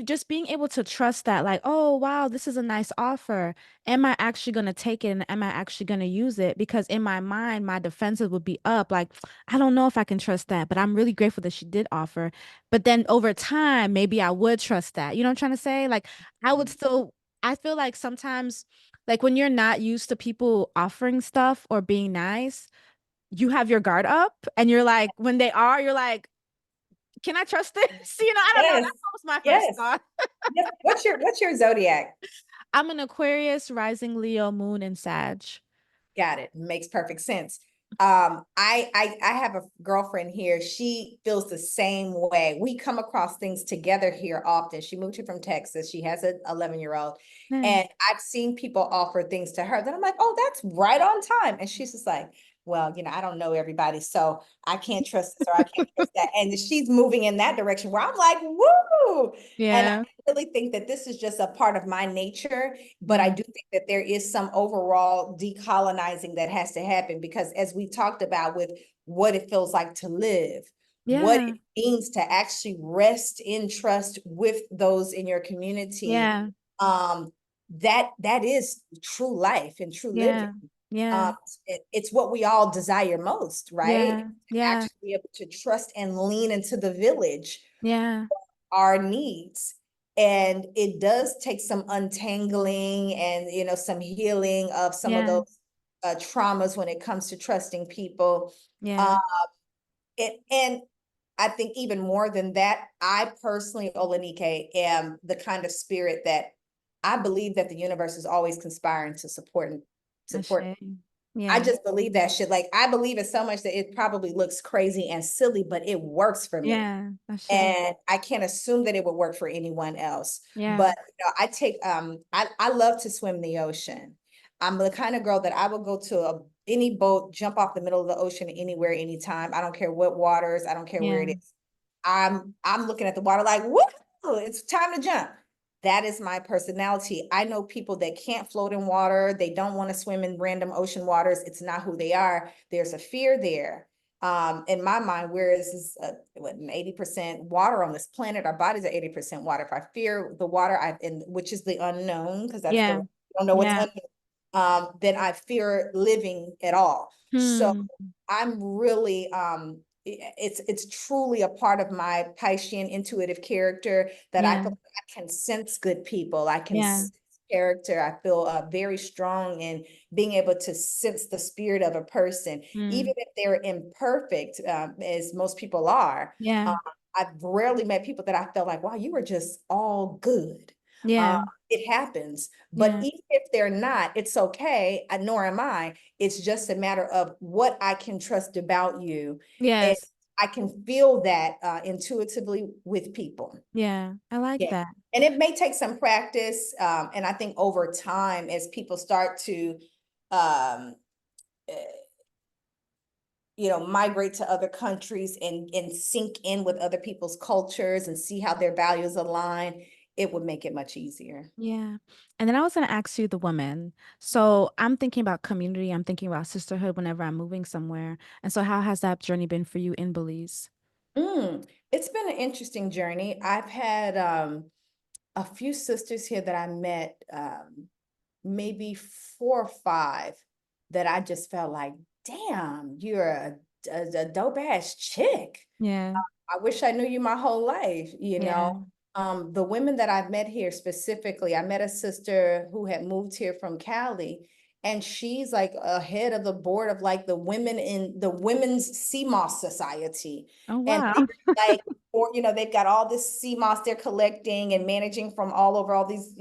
just being able to trust that like, oh wow, this is a nice offer. Am I actually gonna take it and am I actually gonna use it? Because in my mind, my defenses would be up. Like, I don't know if I can trust that, but I'm really grateful that she did offer. But then over time, maybe I would trust that. You know what I'm trying to say? Like I would still I feel like sometimes like when you're not used to people offering stuff or being nice, you have your guard up and you're like, when they are, you're like, can I trust this? I don't know. yes, That's always my first yes, thought. yes. What's your zodiac? I'm an Aquarius, rising Leo, moon, and Sag. Got it. Makes perfect sense. I have a girlfriend here. She feels the same way. We come across things together here often. She moved here from Texas. She has an 11-year-old, and Nice. I've seen people offer things to her. Then I'm like, oh, that's right on time. And she's just like, well, I don't know everybody, so I can't trust this or I can't trust that. And she's moving in that direction where I'm like, woo. And I Yeah. really think that this is just a part of my nature, but I Yeah. do think that there is some overall decolonizing that has to happen because as we talked about with what it feels like to live, what Yeah. it means to actually rest in trust with those in your community, Yeah. um, that is true life and true living. Yeah. Um, Yeah. it's what we all desire most, right? Yeah. To Yeah. actually be able to trust and lean into the village, Yeah. our needs. And it does take some untangling and some healing of some of Yeah. those traumas when it comes to trusting people. Yeah. Uh, and I think even more than that, I personally, Olanike, am the kind of spirit that I believe that the universe is always conspiring to support. Ashe. I Yeah. just believe that shit. Like I believe it so much that it probably looks crazy and silly, but it works for me. Yeah. Ashe. And I can't assume that it would work for anyone else. Yeah. But I take I love to swim the ocean. I'm the kind of girl that I will go to any boat, jump off the middle of the ocean anywhere, anytime. I don't care what waters, I don't care where it Yeah. is. I'm looking at the water like, woo, it's time to jump. That is my personality. I know people that can't float in water. They don't want to swim in random ocean waters. It's not who they are. There's a fear there. In my mind, whereas what 80% water on this planet, our bodies are 80% water. If I fear the water, which is the unknown, because that's Yeah. the I don't know what's Yeah. unknown, then I fear living at all. So Hmm. I'm really it's truly a part of my Piscean intuitive character that I Yeah. feel like I can sense good people. I can Yeah. sense character. I feel very strong in being able to sense the spirit of a person, Hmm. even if they're imperfect, as most people are. Yeah. I've rarely met people that I felt like, wow, you were just all good. Uh, Yeah. it happens, but Yeah. even if they're not, it's okay, nor am I. It's just a matter of what I can trust about you. And Yes. I can feel that intuitively with people. Yeah. I like Yeah. that. And it may take some practice. And I think over time, as people start to, um, eh, migrate to other countries and sink in with other people's cultures and see how their values align, it would make it much easier. Yeah. And then I was going to ask you the woman. So I'm thinking about community. I'm thinking about sisterhood whenever I'm moving somewhere. And so how has that journey been for you in Belize? It's been an interesting journey. I've had a few sisters here that I met, maybe 4 or 5, that I just felt like, damn, you're a dope ass chick. Yeah. I wish I knew you my whole life, you Yeah. know. The women that I've met here specifically, I met a sister who had moved here from Cali, and she's like a head of the board of like the women in the Women's Sea Moss Society. Oh, And wow. they're like, or they've got all this sea moss they're collecting and managing from all over all these,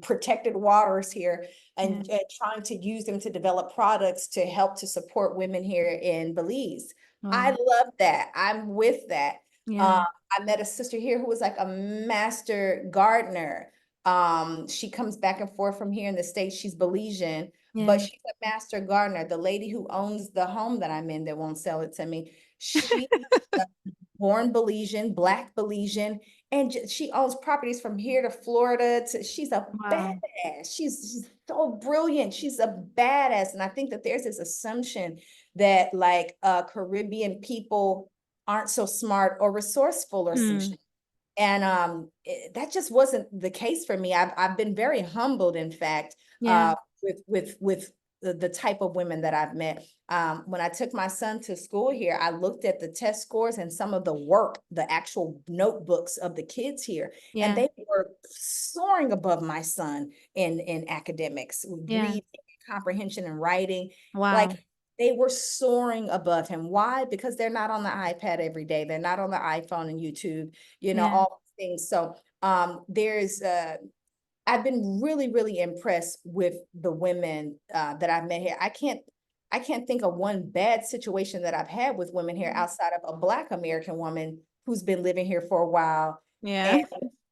protected waters here, Yeah. and trying to use them to develop products to help to support women here in Belize. I Wow. love that. I'm with that. Yeah. Uh, I met a sister here who was like a master gardener. She comes back and forth from here in the States. She's Belizean, but Yeah. she's a master gardener. The lady who owns the home that I'm in that won't sell it to me, she born Belizean, Black Belizean, and she owns properties from here to Florida. She's a Wow. badass. She's so brilliant. She's a badass, and I think that there's this assumption that like Caribbean people aren't so smart or resourceful or some Hmm. shit. And that just wasn't the case for me. I've been very humbled, in fact, Yeah. with the type of women that I've met. When I took my son to school here, I looked at the test scores and some of the work, the actual notebooks of the kids here, and Yeah. they were soaring above my son in academics, Yeah. reading, comprehension, and writing. Like Wow. they were soaring above him. Why? Because they're not on the iPad every day. They're not on the iPhone and YouTube, Yeah. all things. So there's I've been really, really impressed with the women that I've met here. I can't think of one bad situation that I've had with women here outside of a Black American woman who's been living here for a while Yeah. and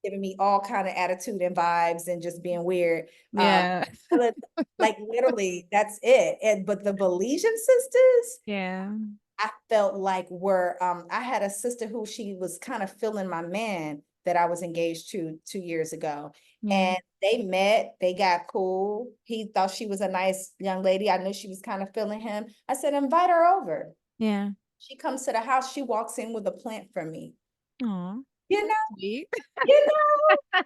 giving me all kind of attitude and vibes and just being weird. Yeah. But, like literally, that's it. But the Belizean sisters, Yeah. I felt like I had a sister who she was kind of feeling my man that I was engaged to 2 years ago. Yeah. And they met, they got cool. He thought she was a nice young lady. I knew she was kind of feeling him. I said, invite her over. Yeah. She comes to the house, she walks in with a plant for me. Aw. You know, That's sweet. you know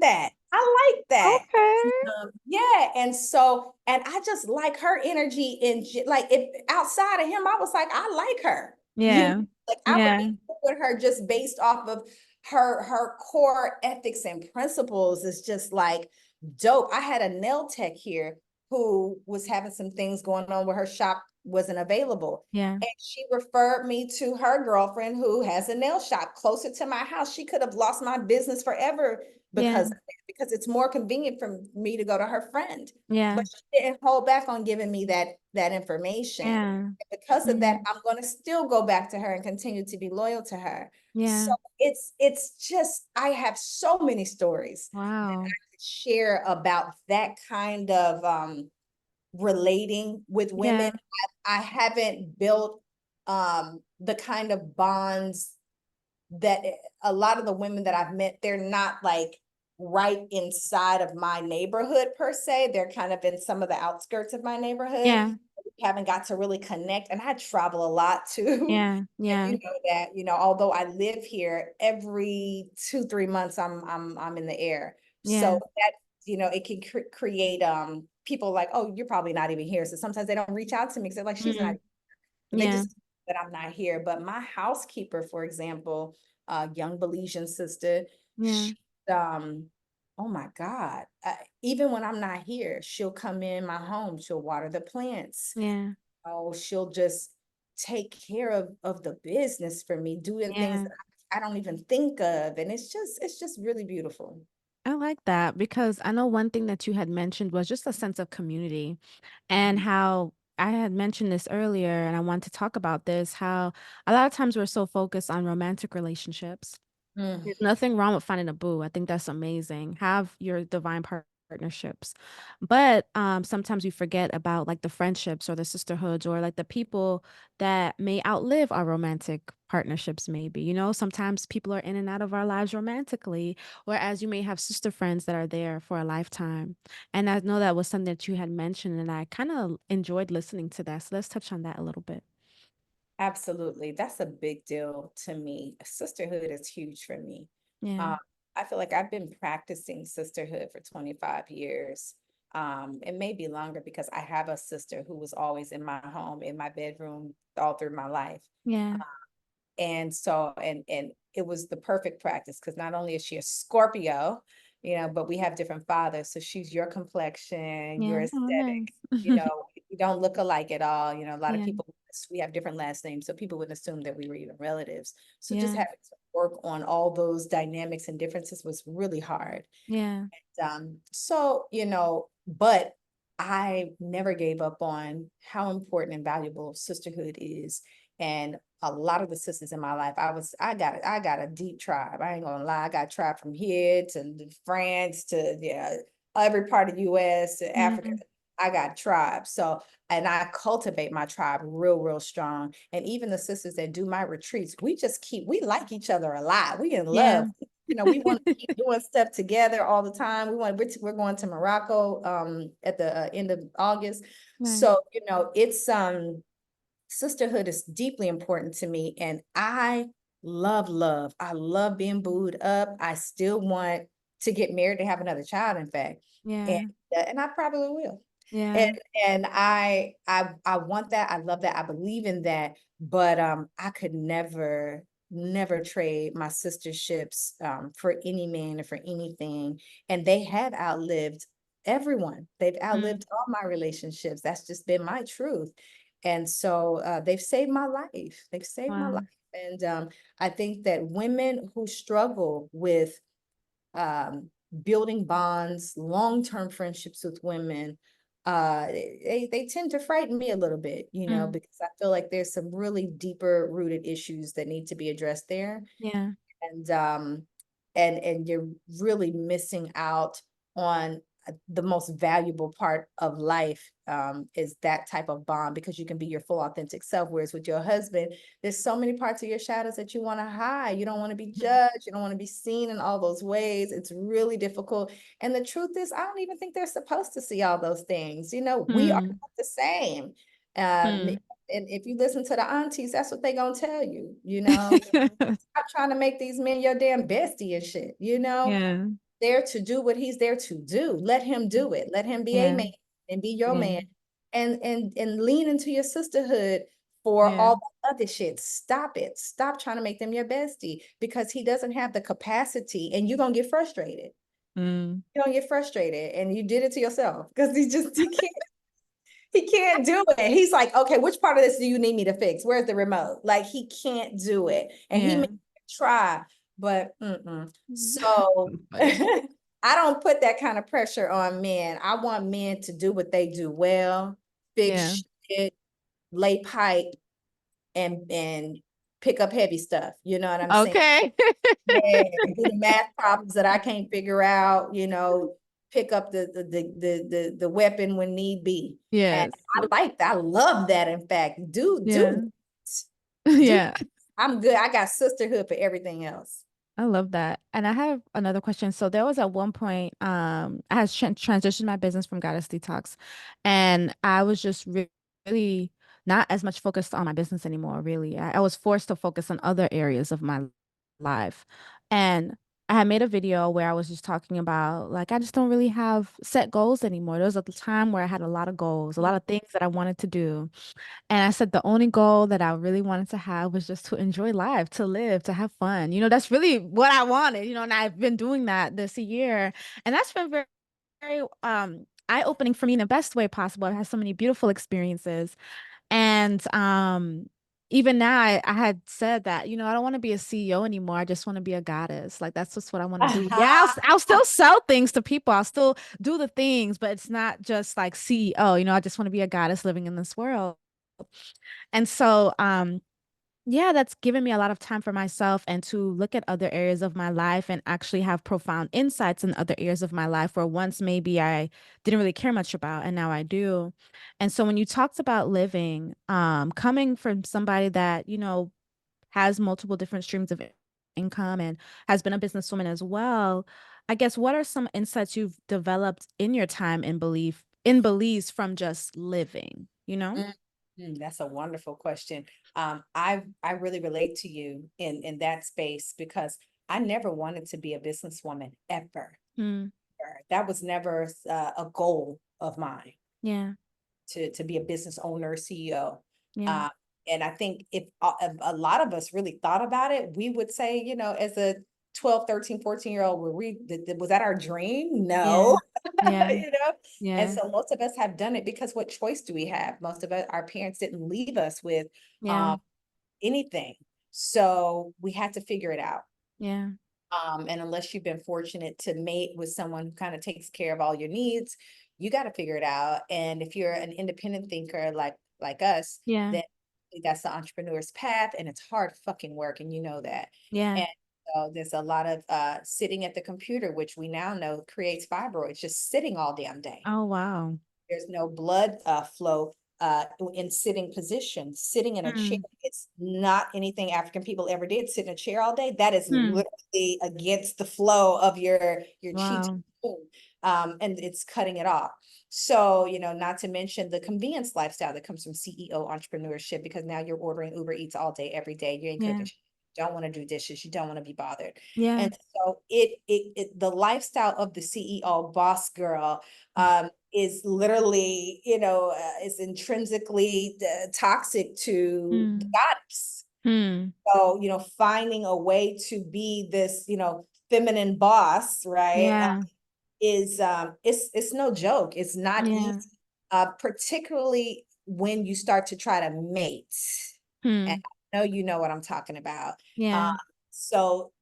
that. I like that. Okay. Yeah, and so, and I just like her energy in like if outside of him, I was like, I like her. Yeah. Like I would Yeah. be cool with her just based off of her core ethics and principles is just like dope. I had a nail tech here who was having some things going on with her shop. wasn't available. Yeah. And she referred me to her girlfriend who has a nail shop closer to my house. She could have lost my business forever Yeah. because it's more convenient for me to go to her friend. Yeah. But she didn't hold back on giving me that information. Yeah. And because of that, Yeah. I'm going to still go back to her and continue to be loyal to her. So Yeah. it's just I have so many stories that Wow. I could share about that kind of relating with women. Yeah. I haven't built the kind of bonds that a lot of the women that I've met, they're not like right inside of my neighborhood per se. They're kind of in some of the outskirts of my neighborhood. Yeah. We haven't got to really connect. And I travel a lot too. Yeah. And Yeah. you know that, although I live here every 2, 3 months, I'm in the air. So Yeah. that, it can create people like, oh, you're probably not even here. So sometimes they don't reach out to me because they're like, she's not, Mm. they Yeah. just that I'm not here. But my housekeeper, for example, young Belizean sister, Yeah. she, um, oh my God, even when I'm not here, she'll come in my home, she'll water the plants. Yeah. Oh, she'll just take care of the business for me, doing things Yeah. that I don't even think of. And it's just really beautiful. I like that because I know one thing that you had mentioned was just a sense of community and Mhm. how I had mentioned this earlier and I want to talk about this, how a lot of times we're so focused on romantic relationships. Mm. There's nothing wrong with finding a boo. I think that's amazing. Have your divine partnerships. But sometimes we forget about like the friendships or the sisterhoods or like the people that may outlive our romantic partnerships, maybe. Sometimes people are in and out of our lives romantically, whereas you may have sister friends that are there for a lifetime. And I know that was something that you had mentioned, and I kind of enjoyed listening to that. So let's touch on that a little bit. Absolutely. That's a big deal to me. Sisterhood is huge for me. Yeah. Um, I feel like I've been practicing sisterhood for 25 years. It may be longer because I have a sister who was always in my home, in my bedroom, all through my life. Yeah. And so, and it was the perfect practice because not only is she a Scorpio, but we have different fathers. So she's your complexion, your Yeah. Oh, aesthetic, nice. we don't look alike at all. A lot of Yeah. people, we have different last names, so people wouldn't assume that we were even relatives. So just Yeah. having to work on all those dynamics and differences was really hard. Yeah. So, but I never gave up on how important and valuable sisterhood is. And a lot of the sisters in my life, I got a deep tribe. I ain't gonna lie. I got a tribe from here to France to, yeah, every part of US to Africa. Yeah. I got tribes. So, and I cultivate my tribe real, real strong. And even the sisters that do my retreats, we like each other a lot. We in Yeah. love. We want to keep doing stuff together all the time. We're going to Morocco at the end of August. Nice. So, it's sisterhood is deeply important to me, and I love love. I love being booed up. I still want to get married to have another child, in fact. And Yeah. and I probably will. And Yeah. and I want that. I love that. I believe in that. But I could never trade my sisterships for any man or for anything. And they have outlived everyone. They've Mm. outlived all my relationships. That's just been my truth. And so they've saved my life. They've saved my life. Wow. And I think that women who struggle with um, building bonds, long-term friendships with women, they tend to frighten me a little bit, Mm. because I feel like there's some really deeper rooted issues that need to be addressed there. Yeah. And and you're really missing out on the most valuable part of life, is that type of bond, because you can be your full authentic self, whereas with your husband there's so many parts of your shadows that you want to hide. You don't want to be Mhm. judged, you don't want to be seen in all those ways. It's really difficult, and the truth is I don't even think they're supposed to see all those things. We are Mm. not the same. um Mm. and if you listen to the aunties, that's what they gonna tell you. Stop trying to make these men your damn bestie and shit. Yeah. There to do what he's there to do. Let him do it. Let him be a Yeah. man and be your Yeah. man. And lean into your sisterhood for Yeah. all the other shit. Stop it. Stop trying to make them your bestie, because he doesn't have the capacity, and you're gonna get frustrated. Mm. You're gonna get frustrated, and you did it to yourself because he can't. He can't do it. He's like, okay, which part of this do you need me to fix? Where's the remote? Like he can't do it. And he may Yeah. try, but so Funny. I don't put that kind of pressure on men. I want men to do what they do well, Yeah. fix shit, lay pipe, and pick up heavy stuff. You know what I'm saying? Okay. Yeah, do the math problems that I can't figure out, pick up the weapon when need be. And Yes. I love that, in fact. Yeah. Do Yeah. I'm good. I got sisterhood for everything else. I love that. And I have another question. So there was at one point, I had transitioned my business from Goddess Detox, and I was just really not as much focused on my business anymore, really. I was forced to focus on other areas of my life. And I had made a video where I was just talking about like I just don't really have set goals anymore. There was a time where I had a lot of goals, a lot of things that I wanted to do. And I said the only goal that I really wanted to have was just to enjoy life, to live, to have fun. That's really what I wanted, and I've been doing that this year. And that's been very, very eye-opening for me in the best way possible. I've had so many beautiful experiences. And even now I had said that, I don't want to be a CEO anymore. I just want to be a goddess. Like that's just what I want to do. Yeah, I'll still sell things to people. I'll still do the things, but it's not just like CEO, I just want to be a goddess living in this world. And so, yeah, that's given me a lot of time for myself and to look at other areas of my life and actually have profound insights in other areas of my life where once maybe I didn't really care much about and now I do. And so when you talked about living, coming from somebody that, has multiple different streams of income and has been a businesswoman as well, I guess what are some insights you've developed in your time in Belize from just living, you know? That's a wonderful question. I really relate to you in that space because I never wanted to be a businesswoman ever. Mm, That was never a goal of mine yeah, to be a business owner, CEO. yeah, Uh, and I think if a lot of us really thought about it, we would say, as a 12, 13, 14-year-old, was that our dream? yeah, No, yeah, you know? And yeah, so most of us have done it because what choice do we have? Most of us, our parents didn't leave us with yeah, um, anything. So we had to figure it out. yeah, And unless you've been fortunate to mate with someone who kind of takes care of all your needs, you got to figure it out. And if you're an independent thinker like us, yeah, then that's the entrepreneur's path, and it's hard fucking work, and you know that. yeah. And so there's a lot of sitting at the computer, which we now know creates fibroids, just sitting all damn day. Oh, wow. There's no blood flow in sitting position. Sitting in a chair, Mm, it's not anything African people ever did. Sit in a chair all day. That is mm, literally against the flow of your chi. wow. And it's cutting it off. So, not to mention the convenience lifestyle that comes from CEO entrepreneurship, because now you're ordering Uber Eats all day, every day. You ain't Yeah, cooking. You don't want to do dishes. You don't want to be bothered. yeah, And so the lifestyle of the CEO boss girl is literally, is intrinsically toxic to the mm, goddess. mm, So, finding a way to be this, feminine boss, right? yeah, It's no joke. It's not easy, yeah, particularly when you start to try to mate. And mm, I know you know what I'm talking about. Uh, yeah, so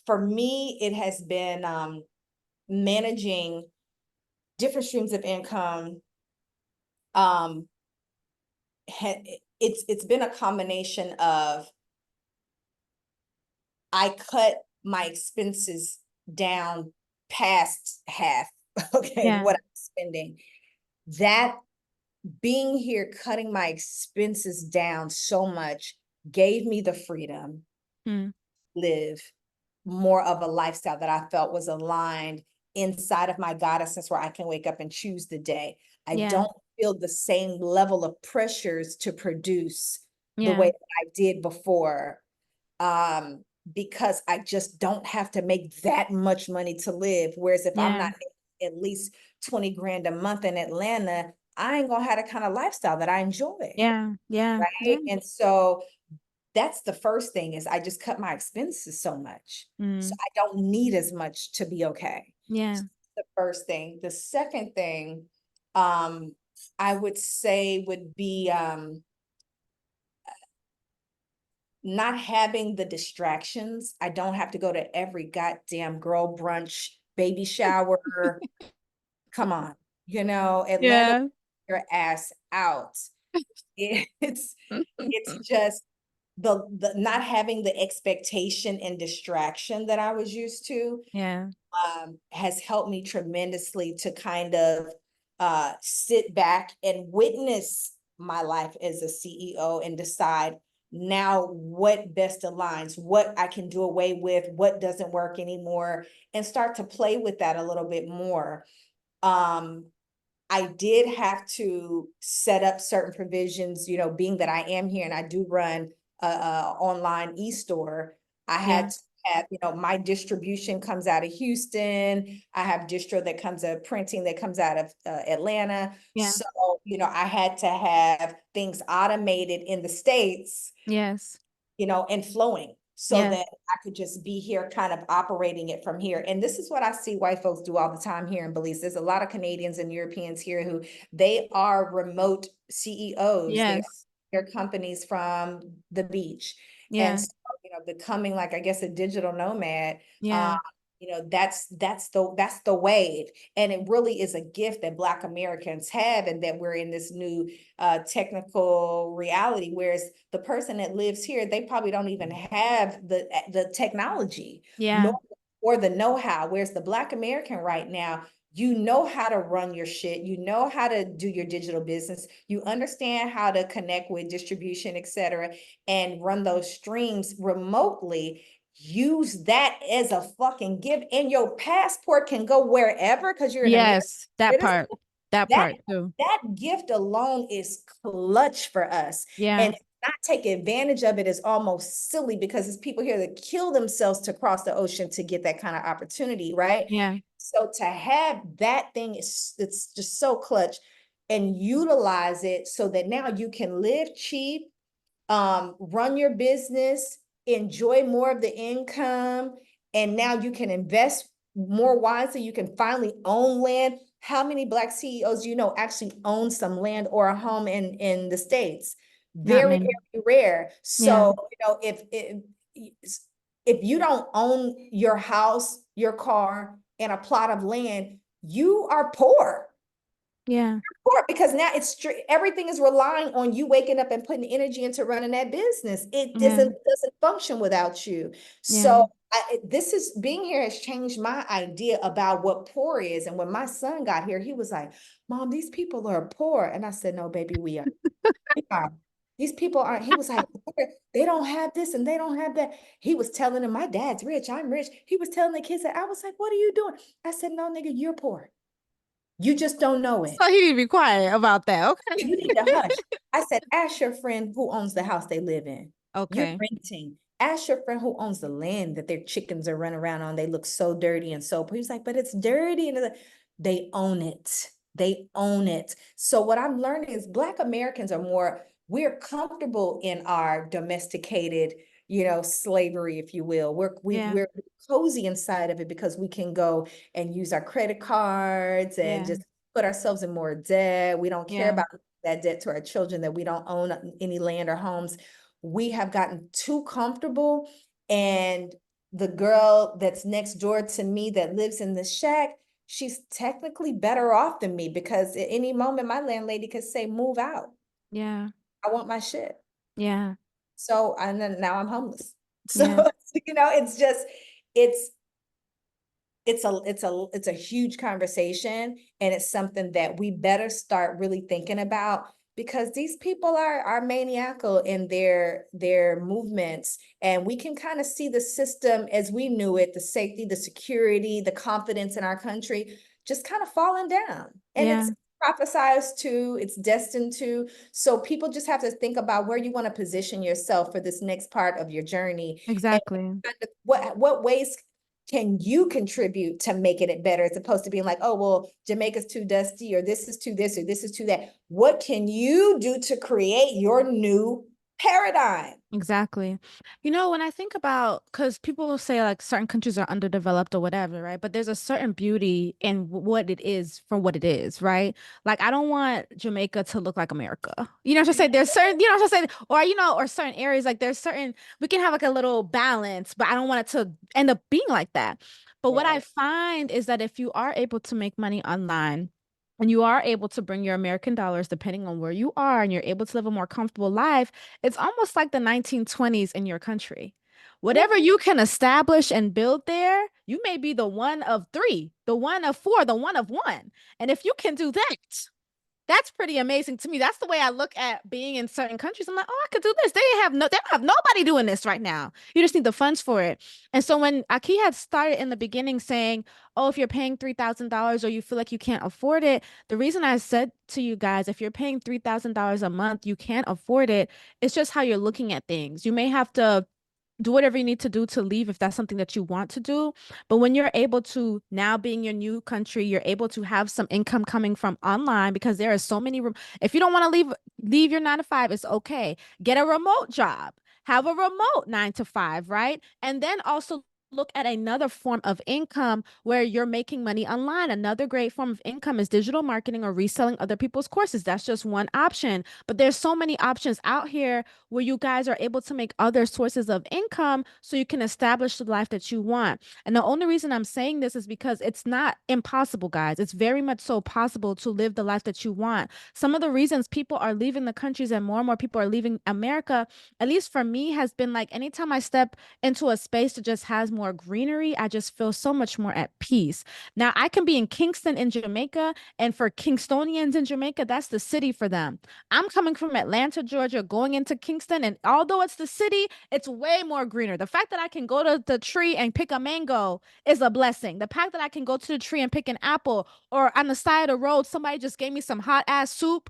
for me, it has been managing different streams of income. Um, it's been a combination of I cut my expenses down past half, okay, of yeah, what I'm spending. That being here, cutting my expenses down so much gave me the freedom mm, to live more of a lifestyle that I felt was aligned inside of my goddessness, where I can wake up and choose the day. I yeah, don't feel the same level of pressures to produce the way yeah, that I did before, um, because I just don't have to make that much money to live. Whereas if I'm yeah, not making at least 20 grand a month in Atlanta, I ain't gonna have the kind of lifestyle that I enjoy. yeah, yeah, yeah, Right. And so that's the first thing, is I just cut my expenses so much. So mm, I don't need as much to be okay. yeah, The first thing. The second thing, um, I would say would be not having the distractions. I don't have to go to every goddamn girl brunch, baby shower. Come on, Atlanta, Yeah. your ass out. It's it's just the not having the expectation and distraction that I was used to Yeah. has helped me tremendously to kind of sit back and witness my life as a CEO and decide now what best aligns, what I can do away with, what doesn't work anymore, and start to play with that a little bit more. Um, I did have to set up certain provisions, being that I am here and I do run a online e-store. I had Yeah. to have, my distribution comes out of Houston. I have distro that comes out of printing that comes out of Atlanta. Yeah. So, I had to have things automated in the States, Yes. and flowing so Yes. that I could just be here kind of operating it from here. And this is what I see white folks do all the time here in Belize. There's a lot of Canadians and Europeans here who they are remote CEOs. They are Yes. their companies from the beach. And Yeah. so, becoming like, I guess, a digital nomad, Yeah. that's the wave. And it really is a gift that Black Americans have, and that we're in this new technical reality. Whereas the person that lives here, they probably don't even have the technology Yeah. nor or the know-how. Whereas the Black American right now, you know how to run your shit, you know how to do your digital business, you understand how to connect with distribution, et cetera, and run those streams remotely. Use that as a fucking gift, and your passport can go wherever because you're an American Yes. That citizen. part. That that part too. that gift alone is clutch for us. Yeah. And not take advantage of it is almost silly, because it's people here that kill themselves to cross the ocean to get that kind of opportunity, right? Yeah. So to have that thing it's just so clutch, and utilize it so that now you can live cheap, run your business, enjoy more of the income, and now you can invest more wisely. You can finally own land. How many Black CEOs do you know actually own some land or a home in the States? Not Very, many. very rare. Yeah. So, if you don't own your house, your car, and a plot of land, you are poor. Yeah. Because now everything is relying on you waking up and putting energy into running that business. It Yeah. doesn't function without you. Yeah. So this is being here has changed my idea about what poor is. And when my son got here, he was like, "Mom, these people are poor," and I said, "No, baby, we are. We are. These people aren't." He was like, "They don't have this and they don't have that." He was telling them, "My dad's rich, I'm rich." He was telling the kids that. I was like, "What are you doing?" I said, "No, nigga, you're poor. You just don't know it. So he need to be quiet about that. Okay. You need to hush." I said, "Ask your friend who owns the house they live in. You're Okay. renting. Ask your friend who owns the land that their chickens are running around on. They look so dirty and so." He was like, "But it's dirty." And they own it. They own it. So what I'm learning is Black Americans are we're comfortable in our domesticated, slavery, if you will. Yeah. We're cozy inside of it because we can go and use our credit cards and Yeah. just put ourselves in more debt. We don't care Yeah. about that debt to our children, that we don't own any land or homes. We have gotten too comfortable. And the girl that's next door to me that lives in the shack, she's technically better off than me, because at any moment my landlady could say, "Move out. Yeah. I want my shit." Yeah. So, and then now I'm homeless. So, Yeah. it's just, it's it's a huge conversation, and it's something that we better start really thinking about, because these people are maniacal in their movements, and we can kind of see the system as we knew it, the safety, the security, the confidence in our country just kind of falling down, and it's Yeah. prophesized to, it's destined to. So people just have to think about where you want to position yourself for this next part of your journey, and Exactly. what ways can you contribute to making it better, as opposed to being like, "Oh, well, Jamaica's too dusty, or this is too this, or this is too that." What can you do to create your new paradigm. Exactly. You know, when I think about, because people will say like certain countries are underdeveloped or whatever, right? But there's a certain beauty in what it is for what it is, right? Like, I don't want Jamaica to look like America. You know what I'm saying? There's certain, you know what I'm saying? Or, you know, or certain areas, like there's certain, we can have like a little balance, but I don't want it to end up being like that. But what I Right. find is that if you are able to make money online, and you are able to bring your American dollars, depending on where you are, and you're able to live a more comfortable life, it's almost like the 1920s in your country. Whatever you can establish and build there, you may be the one of three, the one of four, the one of one. And if you can do that, that's pretty amazing to me. That's the way I look at being in certain countries. I'm like, oh, I could do this. They don't have nobody doing this right now. You just need the funds for it. And so when Aki had started in the beginning saying, oh, if you're paying $3,000 or you feel like you can't afford it, the reason I said to you guys, if you're paying $3,000 a month, you can't afford it. It's just how you're looking at things. You may have to do whatever you need to do to leave if that's something that you want to do. But when you're able to now being your new country, you're able to have some income coming from online because there are so many. If you don't want to leave your 9 to 5, it's okay. Get a remote job. Have a remote 9 to 5, right? And then also look at another form of income where you're making money online. Another great form of income is digital marketing or reselling other people's courses. That's just one option. But there's so many options out here where you guys are able to make other sources of income so you can establish the life that you want. And the only reason I'm saying this is because it's not impossible, guys. It's very much so possible to live the life that you want. Some of the reasons people are leaving the countries and more people are leaving America, at least for me, has been like anytime I step into a space that just has more greenery, I just feel so much more at peace. Now, I can be in Kingston in Jamaica, and for Kingstonians in Jamaica, that's the city for them. I'm coming from Atlanta, Georgia, going into Kingston, and although it's the city, it's way more greener. The fact that I can go to the tree and pick a mango is a blessing. The fact that I can go to the tree and pick an apple, or on the side of the road, somebody just gave me some hot ass soup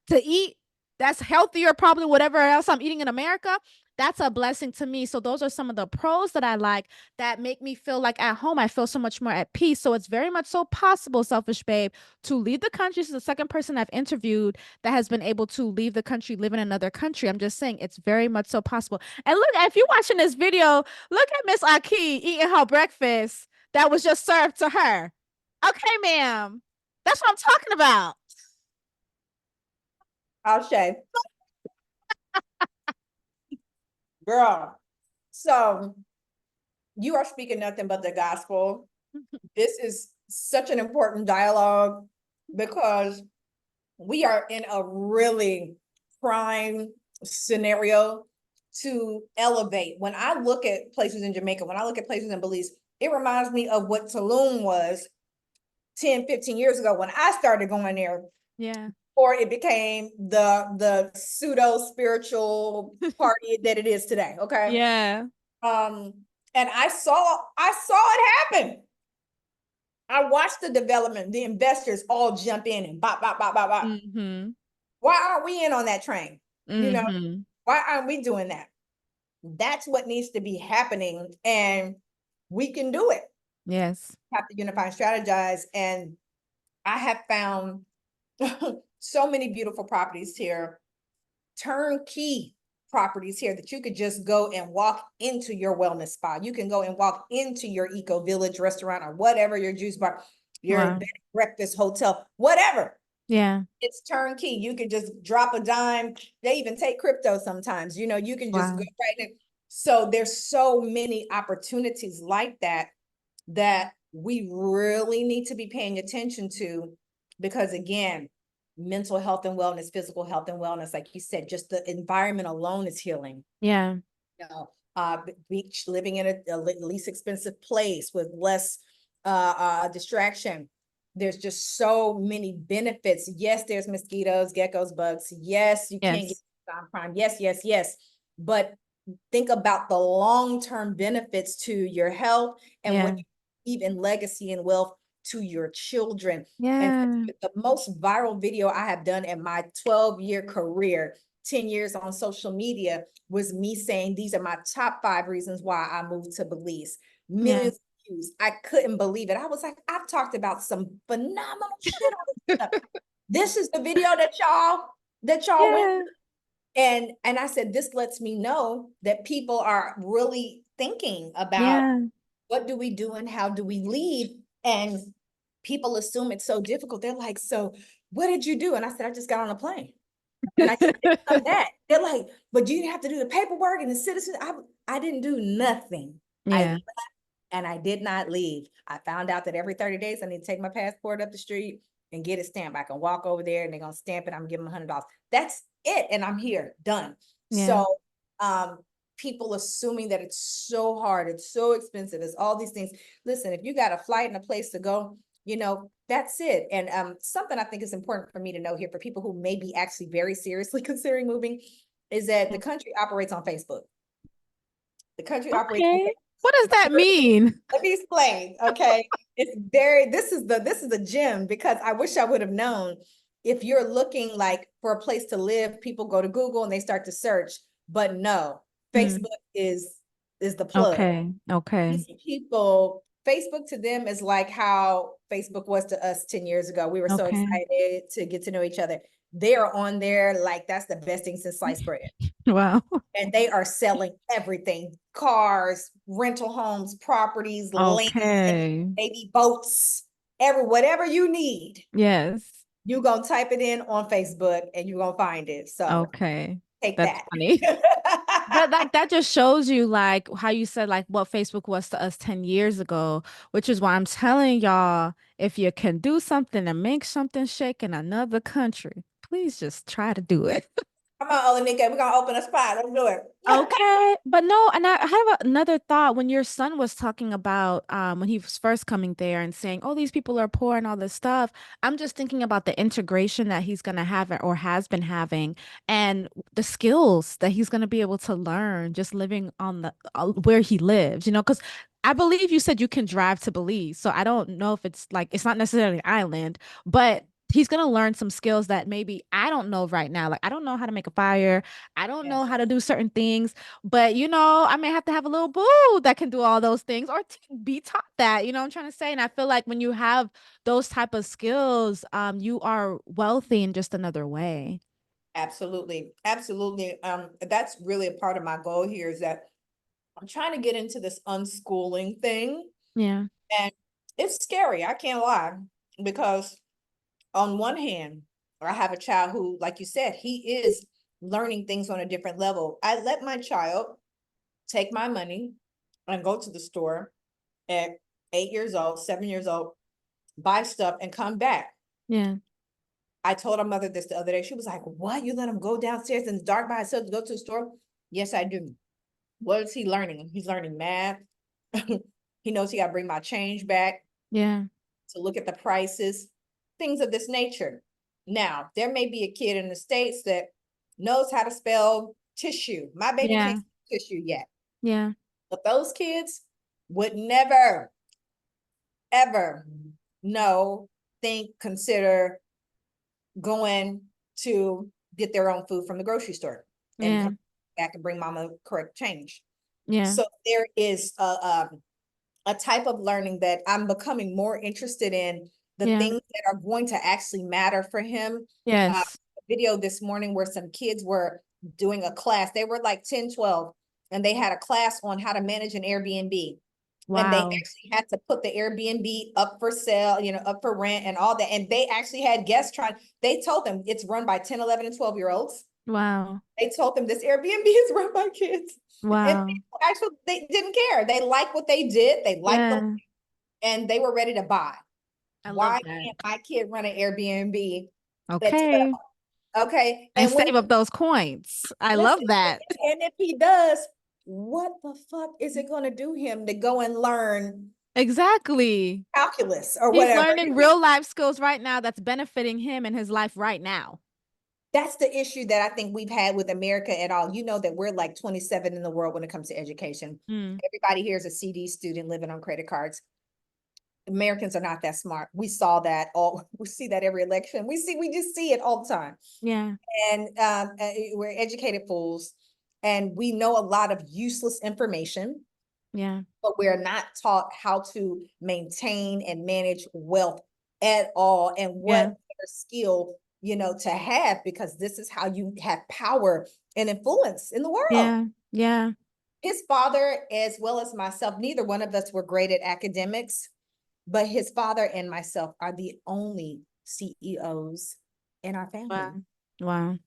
to eat. That's healthier, probably whatever else I'm eating in America. That's a blessing to me. So those are some of the pros that I like that make me feel like at home. I feel so much more at peace. So it's very much so possible, Selfish Babe, to leave the country. This is the second person I've interviewed that has been able to leave the country, live in another country. I'm just saying it's very much so possible. And look, if you're watching this video, look at Miss Aki eating her breakfast that was just served to her. Okay, ma'am. That's what I'm talking about. I'll shave. Girl. So you are speaking nothing but the gospel. This is such an important dialogue because we are in a really prime scenario to elevate. When I look at places in Jamaica, when I look at places in Belize, it reminds me of what Tulum was 10, 15 years ago when I started going there, Yeah. or it became the pseudo spiritual party that it is today. Okay. Yeah. Um, and I saw it happen. I watched the development, the investors all jump in and bop, bop, bop, bop, bop. Mm-hmm. Why aren't we in on that train? You know, Mm-hmm. why aren't we doing that? That's what needs to be happening. And we can do it. Yes. Have to unify and strategize. And I have found so many beautiful properties here, turnkey properties here that you could just go and walk into your wellness spa. You can go and walk into your eco village restaurant or whatever, your juice bar, your Wow. bed and breakfast hotel, whatever. Yeah. It's turnkey. You can just drop a dime. They even take crypto sometimes. You know, you can just go Wow. right in. So there's so many opportunities like that that we really need to be paying attention to, because again, mental health and wellness, physical health and wellness, like you said, just the environment alone is healing. Yeah. You know, beach, living in a least expensive place with less distraction. There's just so many benefits. Yes, there's mosquitoes, geckos, bugs. Yes, you can't get Yes. on prime. Yes, yes, yes. But think about the long-term benefits to your health and what Yeah. you leave in legacy and wealth to your children. And Yeah. the most viral video I have done in my 12-year career, 10 years on social media, was me saying these are my top 5 reasons why I moved to Belize. Yeah. Millions of views. I couldn't believe it. I was like, I've talked about some phenomenal shit on this stuff. This is the video that y'all went Yeah. through. And I said, this lets me know that people are really thinking about Yeah. what do we do and how do we lead? And people assume it's so difficult. They're like, so what did you do? And I said, I just got on a plane. And I just done that. They're like, but you have to do the paperwork and the citizen. I didn't do nothing. I Yeah. and I did not leave. I found out that every 30 days I need to take my passport up the street and get it stamped. I can walk over there and they're gonna stamp it. I'm giving them $100. That's it. And I'm here, done. Yeah. So people assuming that it's so hard, it's so expensive, it's all these things. Listen, if you got a flight and a place to go, that's it. And something I think is important for me to know here for people who may be actually very seriously considering moving is that the country operates on Facebook. The country operates on Okay. What does that Facebook. mean? Let me explain. Okay. This is a gem because I wish I would have known. If you're looking like for a place to live, people go to Google and they start to search, but no, Mm. Facebook is the plug. Okay. Okay. These people, Facebook to them is like how Facebook was to us 10 years ago. We were so Okay. excited to get to know each other. They are on there like that's the best thing since sliced bread. Wow. And they are selling everything: cars, rental homes, properties, land, Okay. maybe boats, whatever you need. Yes. You're going to type it in on Facebook and you're going to find it. So Okay. take That's that. funny. But like that just shows you like how you said like what Facebook was to us 10 years ago, which is why I'm telling y'all, if you can do something and make something shake in another country, please just try to do it. Come on, Olenike, we're going to open a spot. Let's do it. Okay, but no, and I have another thought when your son was talking about when he was first coming there and saying, "Oh, these people are poor and all this stuff." I'm just thinking about the integration that he's gonna have or has been having, and the skills that he's gonna be able to learn just living on the where he lives. Because I believe you said you can drive to Belize, so I don't know if it's like it's not necessarily an island, but he's gonna learn some skills that maybe I don't know right now. Like I don't know how to make a fire. I don't know Yes, how to do certain things, but I may have to have a little boo that can do all those things or be taught that, I'm trying to say. And I feel like when you have those type of skills, you are wealthy in just another way. absolutely. Absolutely. That's really a part of my goal here is that I'm trying to get into this unschooling thing. Yeah. And it's scary. I can't lie because on one hand, I have a child who, like you said, he is learning things on a different level. I let my child take my money and go to the store at 8 years old, 7 years old, buy stuff and come back. Yeah. I told our mother this the other day. She was like, what? You let him go downstairs in the dark by himself to go to the store? Yes, I do. What is he learning? He's learning math. He knows he got to bring my change back Yeah. to look at the prices, things of this nature. Now, there may be a kid in the States that knows how to spell tissue. My baby can't Yeah. spell tissue yet, Yeah. but those kids would never, ever know, think, consider going to get their own food from the grocery store and Yeah. come back and bring mama correct change. Yeah. So there is a type of learning that I'm becoming more interested in, the Yeah. things that are going to actually matter for him. Yes. A video this morning where some kids were doing a class. They were like 10, 12, and they had a class on how to manage an Airbnb. And they Wow. actually had to put the Airbnb up for sale, up for rent and all that. And they actually had guests trying, they told them it's run by 10, 11, and 12-year-olds. Wow. They told them this Airbnb is run by kids. And Wow. actually, they didn't care. They liked what they did. They liked them Yeah. and they were ready to buy. I love Why that. can't my kid run an Airbnb at Okay. 12? Okay. And And when save up those coins. I love listen, that. and if he does, what the fuck is it going to do him to go and learn Exactly. calculus or He's whatever? learning real life skills right now that's benefiting him in his life right now. That's the issue that I think we've had with America at all. You know that we're like 27 in the world when it comes to education. Mm. Everybody here is a CD student living on credit cards. Americans are not that smart. We saw that all. We see that every election. We just see it all the time. Yeah. And we're educated fools, and we know a lot of useless information, Yeah. but we're not taught how to maintain and manage wealth at all, and what Yeah. better skill to have, because this is how you have power and influence in the world. Yeah. Yeah. His father, as well as myself, neither one of us were great at academics, but his father and myself are the only CEOs in our family. Wow. Wow.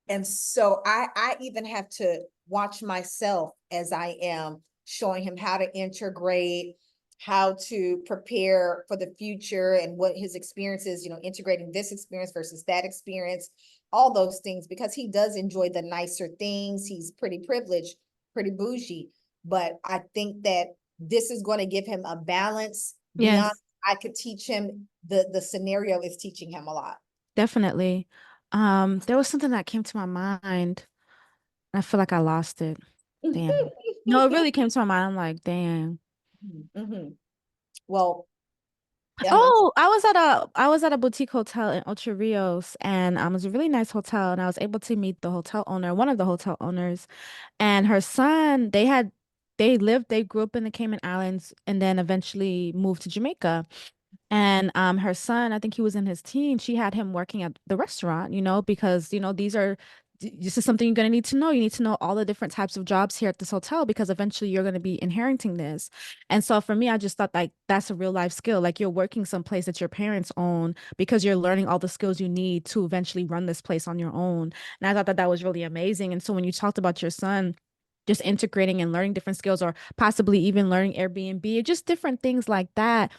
And so I even have to watch myself as I am showing him how to integrate, how to prepare for the future and what his experience is, integrating this experience versus that experience, all those things, because he does enjoy the nicer things. He's pretty privileged, pretty bougie, but I think that this is going to give him a balance beyond. Yes, I could teach him, the scenario is teaching him a lot. definitely. There was something that came to my mind. I feel like I lost it. Damn. No, it really came to my mind. I'm like, damn. Mhm. Well, I'm Oh, I was at a boutique hotel in Ocho Rios, and it was a really nice hotel, and I was able to meet the hotel owner, one of the hotel owners, and her son. They grew up in the Cayman Islands, and then eventually moved to Jamaica. And her son, I think he was in his teens, she had him working at the restaurant, because this is something you're going to need to know. You need to know all the different types of jobs here at this hotel because eventually you're going to be inheriting this. And so for me, I just thought like that's a real life skill. Like you're working someplace that your parents own because you're learning all the skills you need to eventually run this place on your own. And I thought that that was really amazing. And so when you talked about your son, just integrating and learning different skills or possibly even learning Airbnb, just different things like that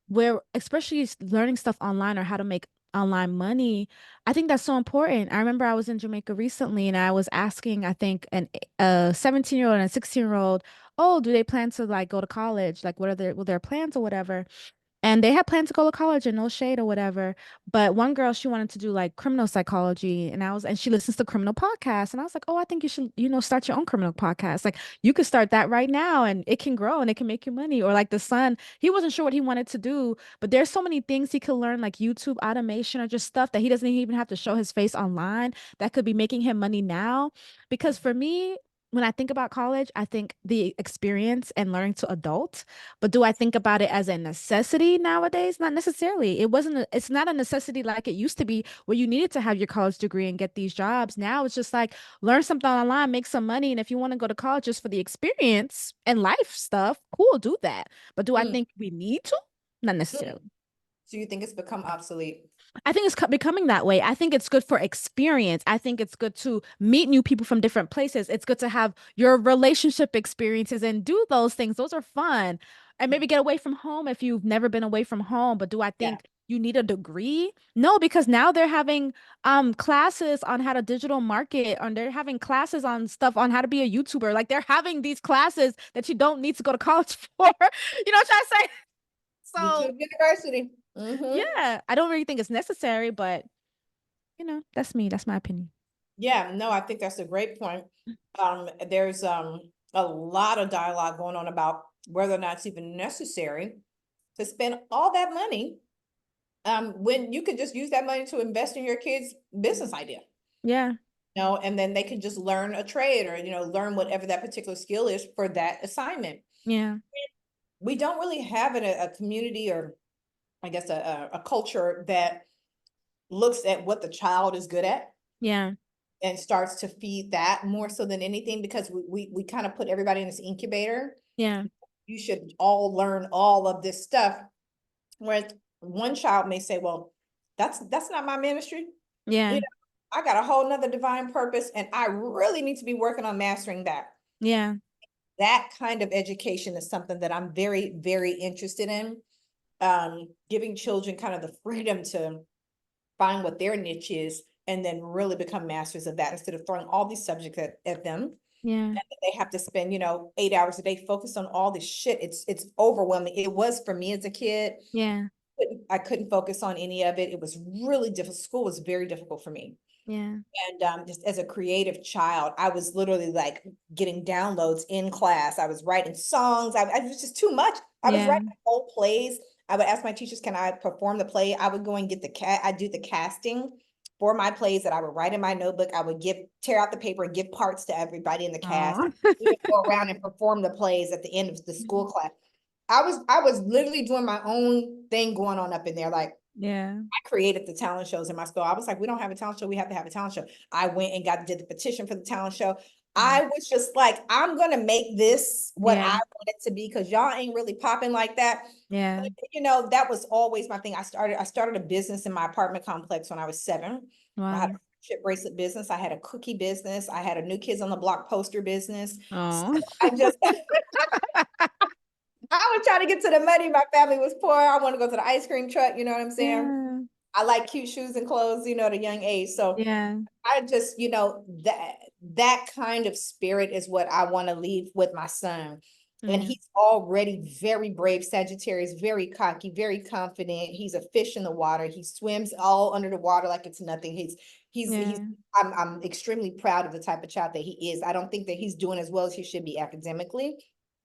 where especially learning stuff online or how to make online money, I think that's so important. I remember I was in Jamaica recently and I was asking, I think, a 17-year-old and a 16-year-old, oh, do they plan to like go to college? Like what are their plans or whatever? And they had planned to go to college and no shade or whatever. But one girl, she wanted to do like criminal psychology. And she listens to criminal podcasts. And I was like, oh, I think you should, start your own criminal podcast. Like you could start that right now and it can grow and it can make you money. Or like the son, he wasn't sure what he wanted to do, but there's so many things he could learn, like YouTube automation or just stuff that he doesn't even have to show his face online that could be making him money now. Because for me, when I think about college, I think the experience and learning to adult. But do I think about it as a necessity nowadays? Not necessarily. It's not a necessity like it used to be where you needed to have your college degree and get these jobs. Now it's just like learn something online, make some money. And if you want to go to college just for the experience and life stuff, cool, do that. But do I Mm, think we need to? Not mm. necessarily. So you think it's become obsolete? I think it's becoming that way. I think it's good for experience. I think it's good to meet new people from different places. It's good to have your relationship experiences and do those things. Those are fun. And maybe get away from home if you've never been away from home. But do I Yeah. think you need a degree? No, because now they're having classes on how to digital market, and they're having classes on stuff on how to be a YouTuber. Like they're having these classes that you don't need to go to college for. You know what I'm trying to say? So YouTube University. Mm-hmm. yeah, I don't really think it's necessary, but that's me. That's my opinion. Yeah, no, I think that's a great point. There's a lot of dialogue going on about whether or not it's even necessary to spend all that money when you could just use that money to invest in your kids' business idea. Yeah. And then they can just learn a trade or, learn whatever that particular skill is for that assignment. Yeah. We don't really have a community, or I guess a culture that looks at what the child is good at Yeah. and starts to feed that more so than anything, because we kind of put everybody in this incubator. Yeah. You should all learn all of this stuff. Whereas one child may say, well, that's not my ministry. You Yeah. know, I got a whole nother divine purpose, and I really need to be working on mastering that. Yeah. That kind of education is something that I'm very, very interested in. Giving children kind of the freedom to find what their niche is and then really become masters of that, instead of throwing all these subjects at them. Yeah. And they have to spend, 8 hours a day focused on all this shit. It's overwhelming. It was for me as a kid. Yeah. I couldn't focus on any of it. It was really difficult. School was very difficult for me. Yeah. And just as a creative child, I was literally like getting downloads in class. I was writing songs. I was just too much. I was Yeah. writing whole plays. I would ask my teachers, can I perform the play? I would go and get I do the casting for my plays that I would write in my notebook. I would tear out the paper and give parts to everybody in the cast. Aw. We would go around and perform the plays at the end of the school class. I was literally doing my own thing going on up in there. Like, Yeah. I created the talent shows in my school. I was like, we don't have a talent show. We have to have a talent show. I went and did the petition for the talent show. Mm. I was just like, I'm going to make this what I Yeah. want it to be because y'all ain't really popping like that. But, Yeah. that was always my thing. I started a business in my apartment complex when I was 7. I had a Wow. friendship bracelet business. I had a cookie business. I had a New Kids on the Block poster business. So Oh. I just, I was trying to get to the money. My family was poor. I want to go to the ice cream truck. You know what I'm saying? Yeah. I like cute shoes and clothes, at a young age. So Yeah. I just, that kind of spirit is what I want to leave with my son. And Yeah. he's already very brave, Sagittarius, very cocky, very confident. He's a fish in the water. He swims all under the water like it's nothing. He's Yeah. I'm extremely proud of the type of child that he is. I don't think that he's doing as well as he should be academically.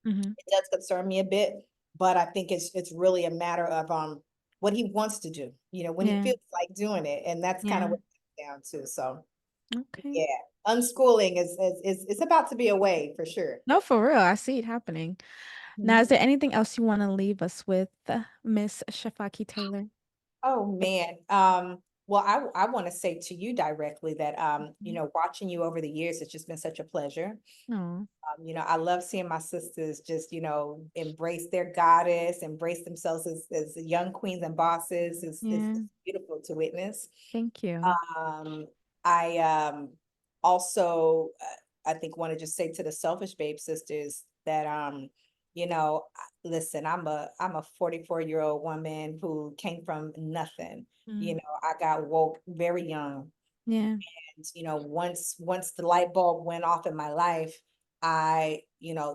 Hmm. It does concern me a bit, but I think it's really a matter of what he wants to do, when he Yeah. feels like doing it. And that's kind of Yeah. what it's down to. So Okay. yeah, unschooling is it's about to be a way for sure. No, for real. I see it happening. Now, is Mhm. there anything else you want to leave us with, Miss Chef Ahki Taylor? Oh man. Well, I want to say to you directly that watching you over the years, it's just been such a pleasure. Oh, I love seeing my sisters just, embrace their goddess, embrace themselves as young queens and bosses. It's yeah. beautiful to witness. Thank you. I also I think want to just say to the Selfish Babe sisters that listen, I'm a 44-year-old woman who came from nothing. Mm. I got woke very young. Yeah. And once the light bulb went off in my life, I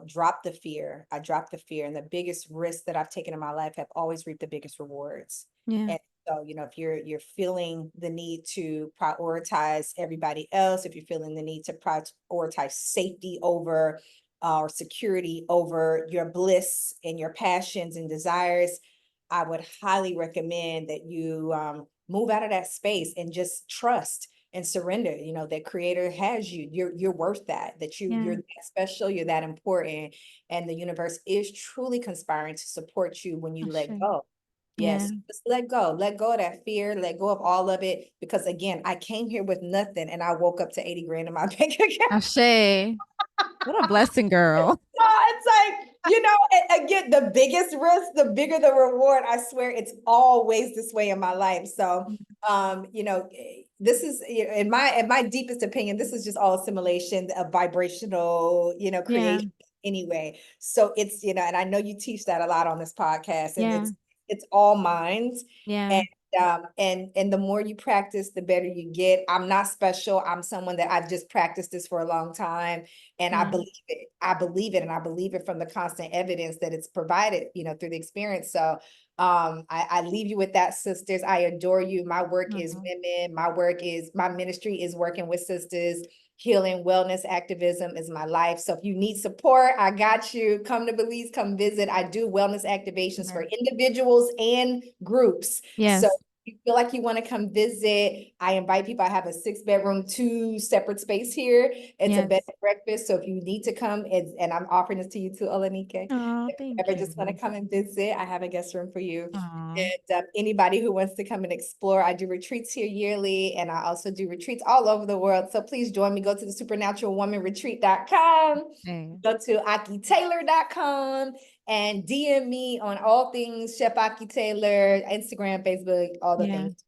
dropped the fear. I dropped the fear, and the biggest risks that I've taken in my life have always reaped the biggest rewards. Yeah. And so, if you're feeling the need to prioritize everybody else, if you're feeling the need to prioritize safety over or security over your bliss and your passions and desires, I would highly recommend that you move out of that space and just trust and surrender. That creator has you. You're worth that you're Yeah. that special, you're that important, and the universe is truly conspiring to support you when you let Ashe. go. Yeah. Yes, just let go of that fear, let go of all of it, because again, I came here with nothing and I woke up to 80 grand in my bank account. Ashe. What a blessing, girl. It's like, again, the biggest risk, the bigger the reward. I swear it's always this way in my life. So, this is, in my deepest opinion, this is just all assimilation of vibrational, Yeah. creation anyway. So and I know you teach that a lot on this podcast, and Yeah. it's all minds. Yeah. And the more you practice, the better you get. I'm not special. I'm someone that I've just practiced this for a long time, and I Yeah. believe it. I believe it, and I believe it from the constant evidence that it's provided, through the experience. So I leave you with that, sisters. I adore you. My work is Oh, women. My ministry is working with sisters. Healing, wellness, activism is my life. So if you need support, I got you. Come to Belize, come visit. I do wellness activations yeah. for individuals and groups. So Yes. you feel like you want to come visit, I invite people. I have a 6-bedroom, 2 separate space here. It's a bed Yes. and breakfast. So if you need to come, and I'm offering this to you too, Olanike. Oh, If you thank ever just want to you. come and visit, I have a guest room for you. Oh, And anybody who wants to come and explore, I do retreats here yearly, and I also do retreats all over the world. So please join me. Go to the supernaturalwomanretreat.com. hey. Go to akitaylor.com and DM me on all things Chef Ahki Taylor, Instagram, Facebook, all the Yeah. things.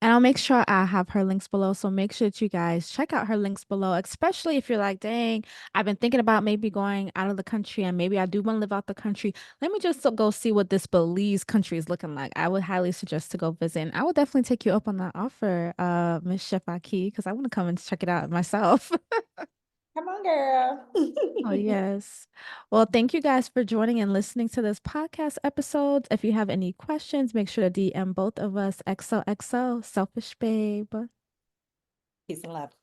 And I'll make sure I have her links below. So make sure that you guys check out her links below, especially if you're like, dang, I've been thinking about maybe going out of the country and maybe I do want to live out the country. Let me just go see what this Belize country is looking like. I would highly suggest to go visit. And I would definitely take you up on that offer, Miss Chef Aki, because I want to come and check it out myself. Come on, girl. Oh, yes. Well, thank you guys for joining and listening to this podcast episode. If you have any questions, make sure to DM both of us. XOXO, Selfish Babe. Peace and love.